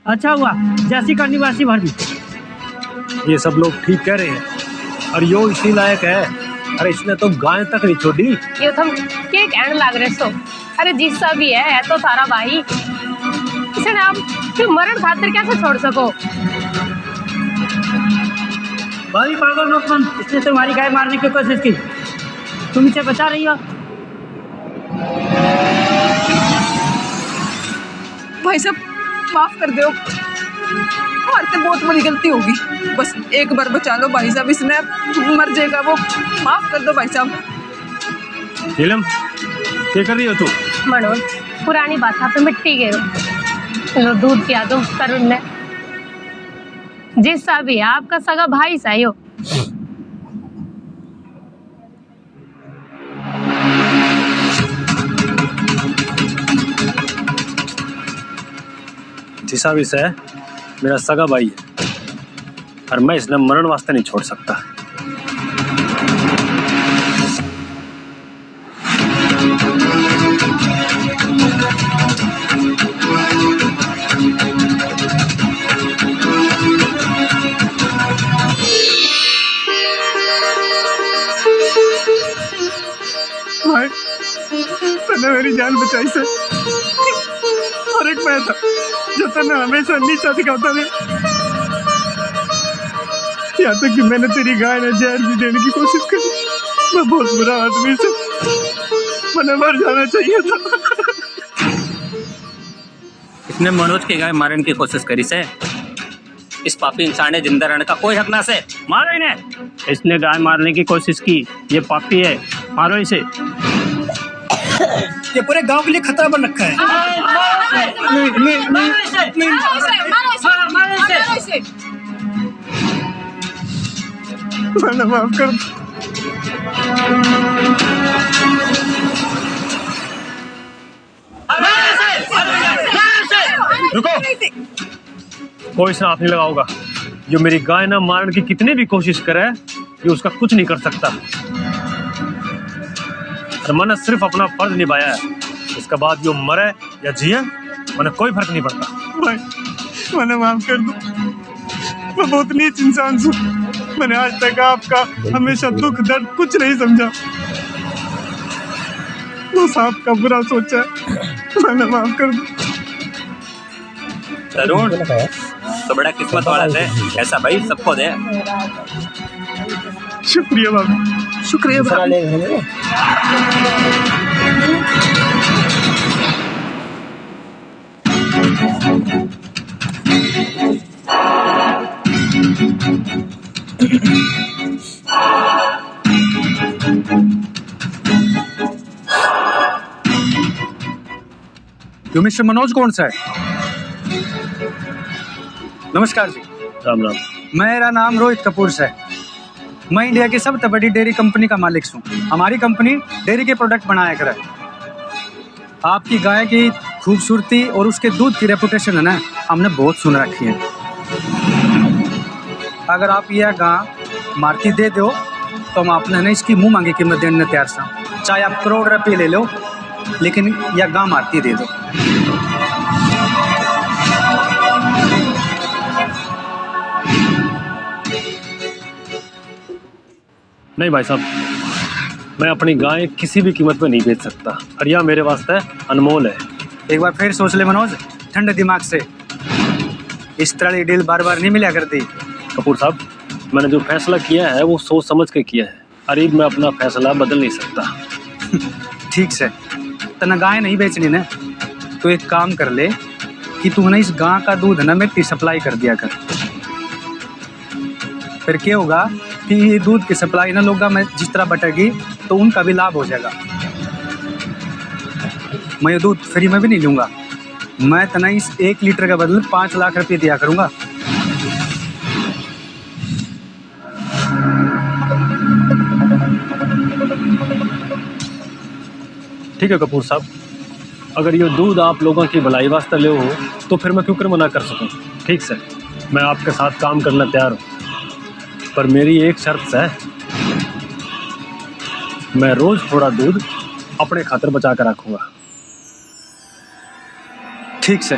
अच्छा हुआ जैसी करनी वैसी भर दी। ये सब लोग ठीक कह रहे हैं और यो इसी लायक है। अरे इसने तो गाय तक नहीं छोड़ी। ये तुम के कहने लग रहे सो? अरे जिससा भी है तो तारा भाई, इसे आप फिर मरण खातिर कैसे छोड़ सको? भाई पागल मत बन, इसने तुम्हारी गाय मारने की कोशिश की, तुम इसे बचा रही हो। भाई साहब माफ कर दो, हमारे बहुत बड़ी गलती होगी, बस एक बार बचा लो भाई साहब, इसने मर जाएगा वो, माफ कर दो भाई साहब। नीलम क्या कर रही हो तू? मनोज पुरानी बात पे मिट्टी गिरो, लो दूध पिया दो तरुण ने। जिससा भी आपका सगा भाई सही हो। जिसा भी से मेरा सगा भाई है और मैं इसने मरण वास्ते नहीं छोड़ सकता। भाई तने मेरी जान बचाई से, और एक मैं था जो तने हमेशा नीचा दिखाता रहे, यहाँ तक कि मैंने तेरी गाय ने जहर भी देने की कोशिश करी। मैं बहुत बुरा आदमी से, मैंने मर जाना चाहिए था। इसने मनोज की गाय मारने की कोशिश करी से। इस पापी इंसान ने जिंदा रहने का कोई हक ना से। मारो इन्हें। इसने गाय मारने की कोशिश की, ये पापी है, मारो इसे। ये पूरे गांव के लिए खतरा बन रखा है। मैंने माफ कर रुको, कोई इसने हाथ नहीं लगाओगा। जो मेरी गाय ना मारने की कितनी भी कोशिश करे, ये उसका कुछ नहीं कर सकता। और मैंने सिर्फ अपना फर्ज निभाया है, इसके बाद यो मरे या जिए मैंने कोई फर्क नहीं पड़ता। भाई मैंने माफ कर दो, मैं बहुत नीच इंसान हूँ, मैंने आज तक आपका हमेशा दुख दर्द कुछ नहीं समझा, बस आपका बुरा सोचा है, मैंने माफ कर दो। तरुण तो बड़ा किस्मत वाला है, ऐसा भाई सबको दे। शुक्रिया बाबा, शुक्रिया बाबा। यो मिस्टर मनोज कौन सा है? नमस्कार जी। राम राम। मेरा नाम रोहित कपूर से है। मैं इंडिया की सबसे बड़ी डेयरी कंपनी का मालिक हूँ। हमारी कंपनी डेयरी के प्रोडक्ट बनाया करे। आपकी गाय की खूबसूरती और उसके दूध की रेपुटेशन है ना, हमने बहुत सुन रखी है। अगर आप यह गाय मारती दे दो तो हम आपने ना इसकी मुंह मांगी कीमत देने तैयार सा, चाहे आप करोड़ रुपये ले लो, लेकिन यह गाय मारती दे दो। नहीं भाई साहब, मैं अपनी गाय किसी भी कीमत पे नहीं बेच सकता और यह मेरे वास्ते अनमोल है। एक बार फिर सोच ले मनोज, ठंडे दिमाग से। इस तरह की डील बार बार नहीं मिला करती। कपूर साहब, मैंने जो फैसला किया है वो सोच समझ के किया है, अरीब मैं अपना फैसला बदल नहीं सकता। ठीक से तना गाय नहीं बेचनी ना, तो एक काम कर ले कि तू ना इस गाय का दूध ना मिट्टी सप्लाई कर दिया कर। फिर क्या होगा कि ये दूध की सप्लाई ना लोगों में जिस तरह बटेगी तो उनका भी लाभ हो जाएगा। मैं ये दूध फ्री में भी नहीं लूँगा, मैं तना इस 1 लीटर के बदले 5 लाख रुपये दिया करूँगा। ठीक है कपूर साहब, अगर ये दूध आप लोगों की भलाई वास्ते ले हो तो फिर मैं क्यों कर मना कर सकूं। ठीक से मैं आपके साथ काम करना तैयार हूँ, पर मेरी एक शर्त है, मैं रोज थोड़ा दूध अपने खातिर बचा कर रखूंगा। ठीक से,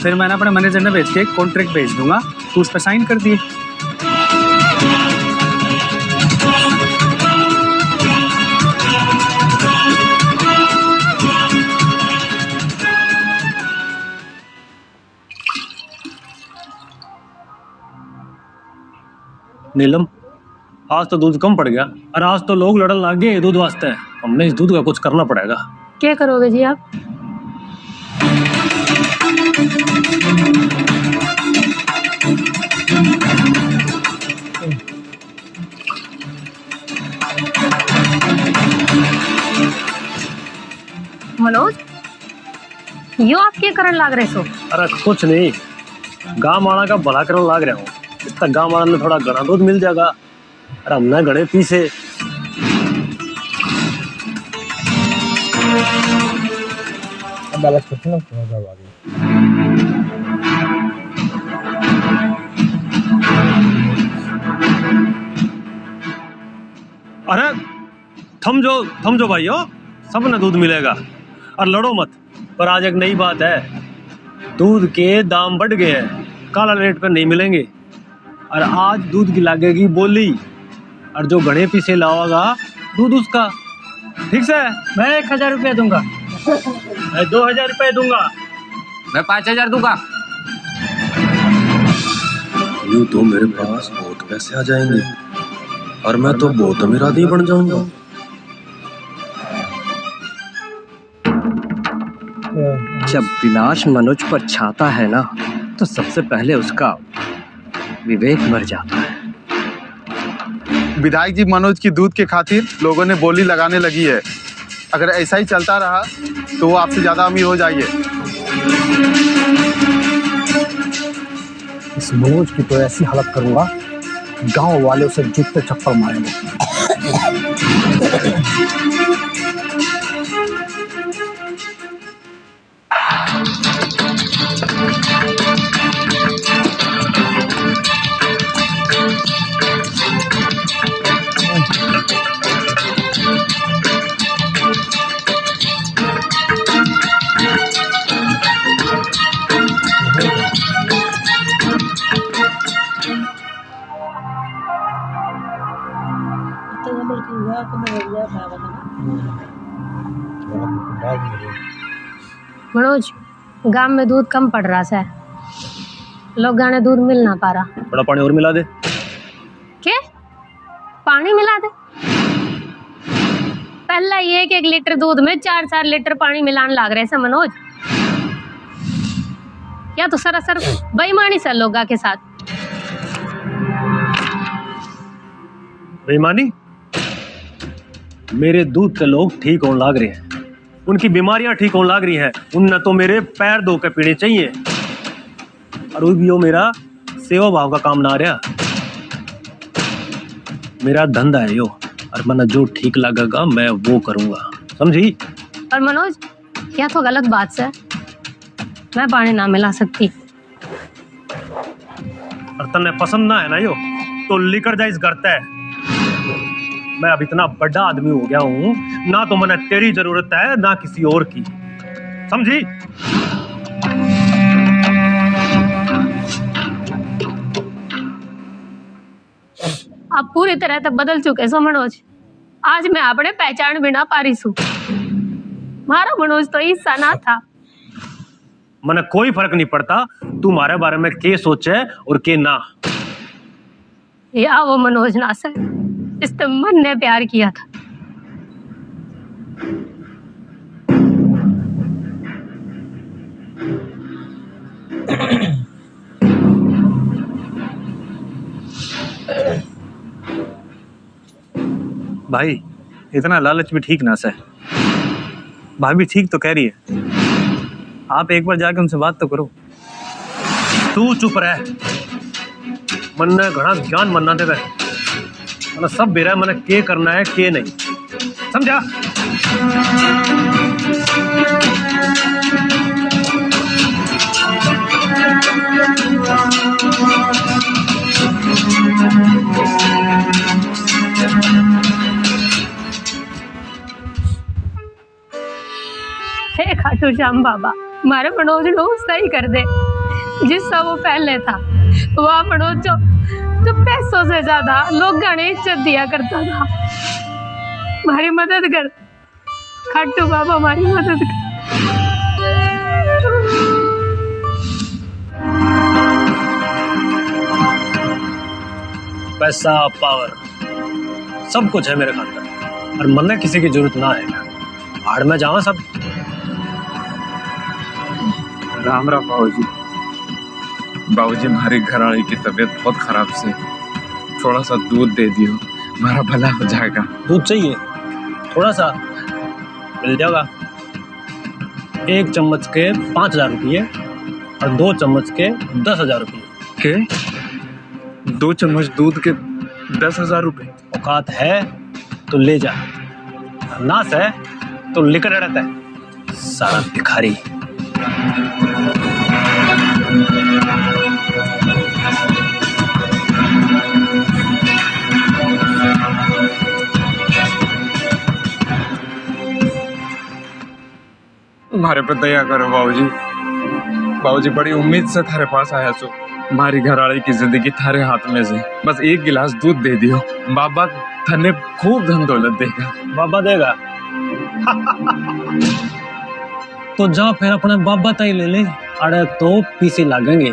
फिर मैंने अपने मैनेजर ने भेज के एक कॉन्ट्रैक्ट भेज दूंगा, तू उस पर साइन कर दिए। नीलम, आज तो दूध कम पड़ गया और आज तो लोग लड़न लग गए दूध वास्ते। हमने इस दूध का कुछ करना पड़ेगा। क्या करोगे जी आप? मनोज, यो आप क्या करने लग रहे सो? अरे कुछ नहीं, गाँव वाला का भला करने लग रहा हूँ। इसका गाँव वाला में थोड़ा घना दूध मिल जाएगा और हमने घड़े पीसे। अरे थम जो भाइयों, सब न दूध मिलेगा और लड़ो मत। पर आज एक नई बात है, दूध के दाम बढ़ गए हैं, काला रेट पर नहीं मिलेंगे और आज दूध की लागेगी बोली और जो घड़े पीछे लाओगा दूध उसका। ठीक से? मैं 1000 रुपया दूंगा। मैं 2000 रुपये दूंगा। मैं 5000 दूंगा। यूं तो मेरे पास बहुत पैसे आ जाएंगे और मैं तो बहुत अमीर आदमी बन जाऊंगा। जब विनाश मनोज पर छाता है ना, तो सबसे पहले उसका विवेक मर जाता है। विधायक जी, मनोज की दूध के खातिर लोगों ने बोली लगाने लगी है। अगर ऐसा ही चलता रहा तो वो आपसे ज्यादा अमीर हो जाएंगे। इस मनोज की तो ऐसी हालत करूंगा, गांव वाले उसे जूते चप्पल मारेंगे। मनोज, गांव में दूध कम पड़ रहा है, लोग गाने दूध मिल ना पा रहा। थोड़ा पानी और मिला दे। क्या पानी मिला दे? पहला ये कि 1 लीटर दूध में 4-4 लीटर पानी मिलान लग रहे से मनोज। या तो सरासर बेईमानी से लोगा के साथ। बेईमानी? मेरे दूध से लोग ठीक होने लग रहे हैं, उनकी बीमारियां ठीक होने लग रही हैं। उन तो मेरे पैर धो के पीने चाहिए और वो भी वो मेरा सेवा भाव का काम ना रहा। मेरा धंधा है यो, और मैंने जो ठीक लगेगा मैं वो करूंगा, समझी? और मनोज, क्या तो गलत बात से मैं पानी ना मिला सकती। और तन्ने पसंद ना है ना यो, तो लेकर जा इस घर तक। मैं अब इतना बड़ा आदमी हो गया हूँ, ना तो मैंने तेरी जरूरत है ना किसी और की, समझी? आप पूरी तरह तक बदल चुके सो मनोज। आज मैं अपने पहचान बिना पारी सू। मारा मनोज तो हिस्सा ना था। मैंने कोई फर्क नहीं पड़ता तुम्हारे बारे में के सोचे और के ना। या वो मनोज ना से जिससे मन ने प्यार किया था। भाई, इतना लालच भी ठीक ना सर। भाभी ठीक तो कह रही है, आप एक बार जाके उनसे बात तो करो। तू चुप रह, मन ने घना ज्ञान मनना दे, मैंने सब बेरा मैंने के करना है के नहीं, समझा? हे खाटू श्याम बाबा, मारे मनोज नो सही कर दे। जिससा वो पहले था वह मनोज जो पैसों से ज्यादा लोग गाने इज्जत दिया करता था। हमारी मदद कर खाटू बाबा, हमारी मदद कर। पैसा पावर सब कुछ है मेरे खानदान और मन में किसी की जरूरत ना है। भाड़ में जावा सब। राम राम बाबूजी। बाबूजी हमारी घरवाली की तबीयत बहुत खराब से, थोड़ा सा दूध दे दियो, हमारा भला हो जाएगा। दूध चाहिए? थोड़ा सा मिल जाएगा। 1 चम्मच के 5,000 रुपये और 2 चम्मच के 10,000 रुपये। के 2 चम्मच दूध के 10,000 रुपये? औकात है तो ले जा, नास है तो लेकर रहता है सारा भिखारी। हमारे पे दया करो बाबूजी। बाबूजी बड़ी उम्मीद से थारे पास आया सो। हमारी घरवाली की जिंदगी थारे हाथ में से, बस 1 गिलास दूध दे दियो, बाबा थने खूब धन दौलत देगा। बाबा देगा? तो जा फिर अपने बाबा ताई ले ले। अरे तो पीछे लागेंगे,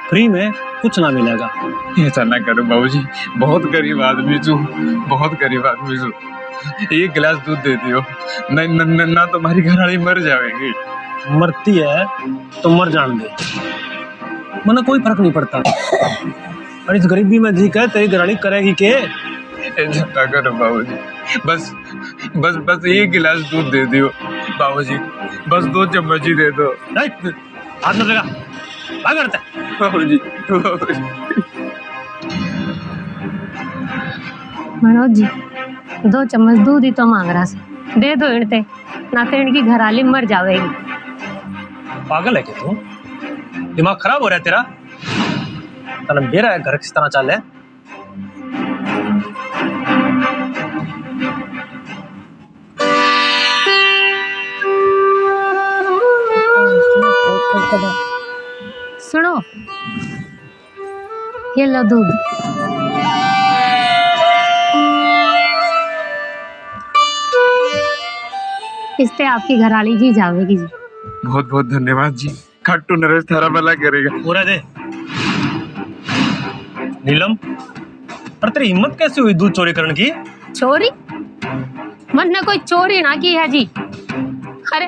फ्री में कुछ ना मिलेगा। ऐसा ना करो बाबूजी, बहुत गरीब आदमी छू, बहुत गरीब आदमी छू। 1 गिलास दूध दे दियो, ना तो हमारी घरवाली मर जाएगी। मरती है तो मर जाने दे, मना कोई फर्क नहीं पड़ता। और इस गरीबी में जी कह तेरी घरवाली करेगी के? ऐसा ना करो बाबूजी, बस बस बस 1 गिलास दूध दे दियो बाबूजी, बस 2 चम्मच ही दे दो। हाथ न लगा, क्या करता है बाबूजी? मनोज जी 2 चम्मच दूध ही तो मांग रहा से, दे दो इनते, ना तो इनकी घरवाली मर जाएगी। पागल है क्या तू? दिमाग खराब हो रहा है तेरा? तना मेरा है घर किस तरह चाल है? सुनो, ये लो दूध। इससे आपकी घरवाली जी जावेगी जी। बहुत बहुत धन्यवाद जी, खट्टू नरेश थारा भला करेगा। पूरा दे। नीलम, पर तेरी हिम्मत कैसे हुई दूध चोरी करने की? चोरी? मन ने कोई चोरी ना की है जी। अरे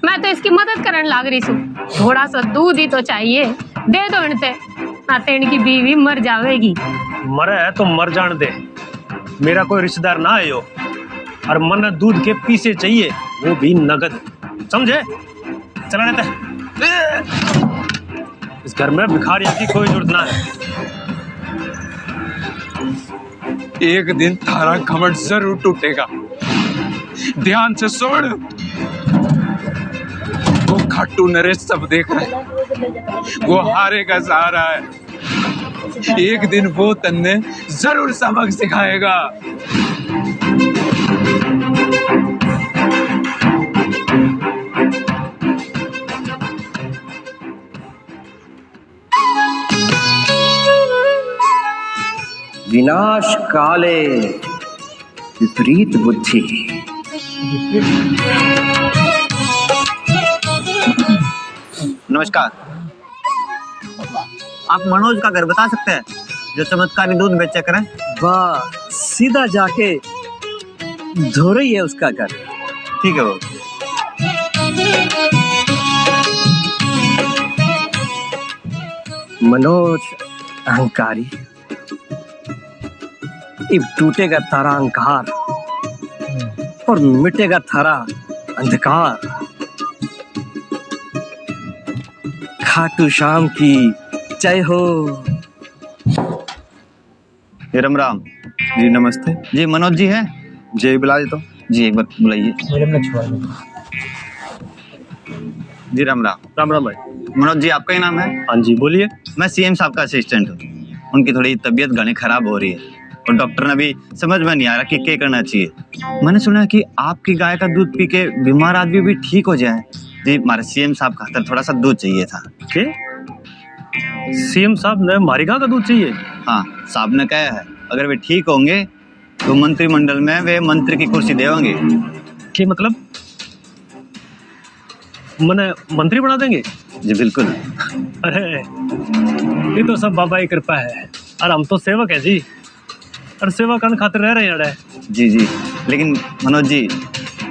मैं तो इसकी मदद करने लाग रही हूँ, थोड़ा सा दूध ही तो चाहिए, दे दो इनते, ना तो इनकी बीवी मर जाएगी। मरे है तो मर जाने दे, मेरा कोई रिश्तेदार ना आयो। और मन दूध के पीसे चाहिए, वो भी नगद, समझे? चला रहता है। इस घर में भिखारियों की कोई जरूरत ना है। एक दिन थारा घमंड जरूर टूटेगा, ध्यान से सुन। वो खट्टू नरेश सब देख रहा है, वो हारेगा सहारा है। एक दिन वो तन्ने जरूर सबक सिखाएगा। विनाश काले विपरीत बुद्धि। नमस्कार, आप मनोज का घर बता सकते हैं जो चमत्कारी दूध बेचा करें? वाह, सीधा जाके धो रही है उसका घर। ठीक है वो। मनोज अहंकारी, अब टूटेगा तारा अहंकार और मिटेगा थारा अंधकार। खाटू श्याम की जय हो। राम राम जी, नमस्ते जी। मनोज जी हैं जी? बुला देता हूँ जी, एक बार बुलाइए जी। राम राम। राम राम भाई। मनोज जी, आपका ही नाम है? हाँ जी, बोलिए। मैं सीएम साहब का असिस्टेंट हूँ। उनकी थोड़ी तबीयत घनी खराब हो रही है और डॉक्टर ने भी समझ में नहीं आ रहा कि क्या करना चाहिए। मैंने सुना कि आपकी गाय का दूध पी के बीमार आदमी भी ठीक हो जाए। जी, हमारे सीएम साहब खातर थोड़ा सा दूध चाहिए था। के? सीएम साहब ने हमारी गाय का दूध चाहिए? हाँ, साहब ने कहा है अगर वे ठीक होंगे तो मंत्रिमंडल में वे मंत्री की कुर्सी देंगे। क्या मतलब? मने मंत्री बना देंगे? जी बिल्कुल। अरे ये तो सब बाबा की कृपा है, और हम तो सेवक है जी, और सेवा करने खातिर रह रहे हैं अड़े। जी जी, लेकिन मनोज जी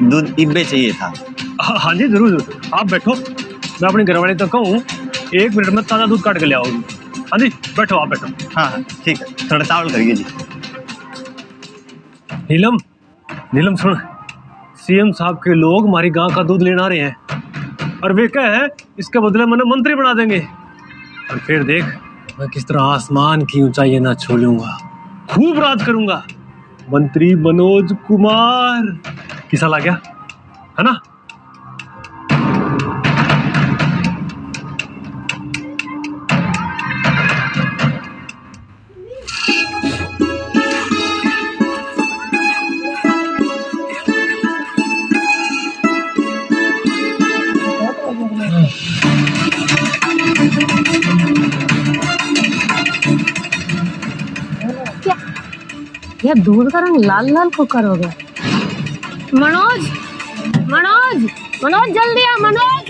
दूध इब्बे चाहिए था। हाँ जी, जरूर जरूर, आप बैठो, मैं अपनी घरवाली तो कहूँ 1 मिनट में ताज़ा दूध काट के ले आओगी। हाँ जी, बैठो, आप बैठो। हाँ ठीक है, थोड़ा चावल करिए जी। नीलम, नीलम सुन, सीएम साहब के लोग हमारी गाय का दूध लेने आ रहे हैं, और वे क्या है इसके बदले मैंने मंत्री बना देंगे, और फिर देख मैं किस तरह आसमान की ऊंचाई ना छू लूंगा, खूब राज करूंगा। मंत्री मनोज कुमार किसा ला गया है ना? यह दूध का रंग लाल लाल होकर हो गया। मनोज, मनोज, मनोज जल्दी आ, मनोज।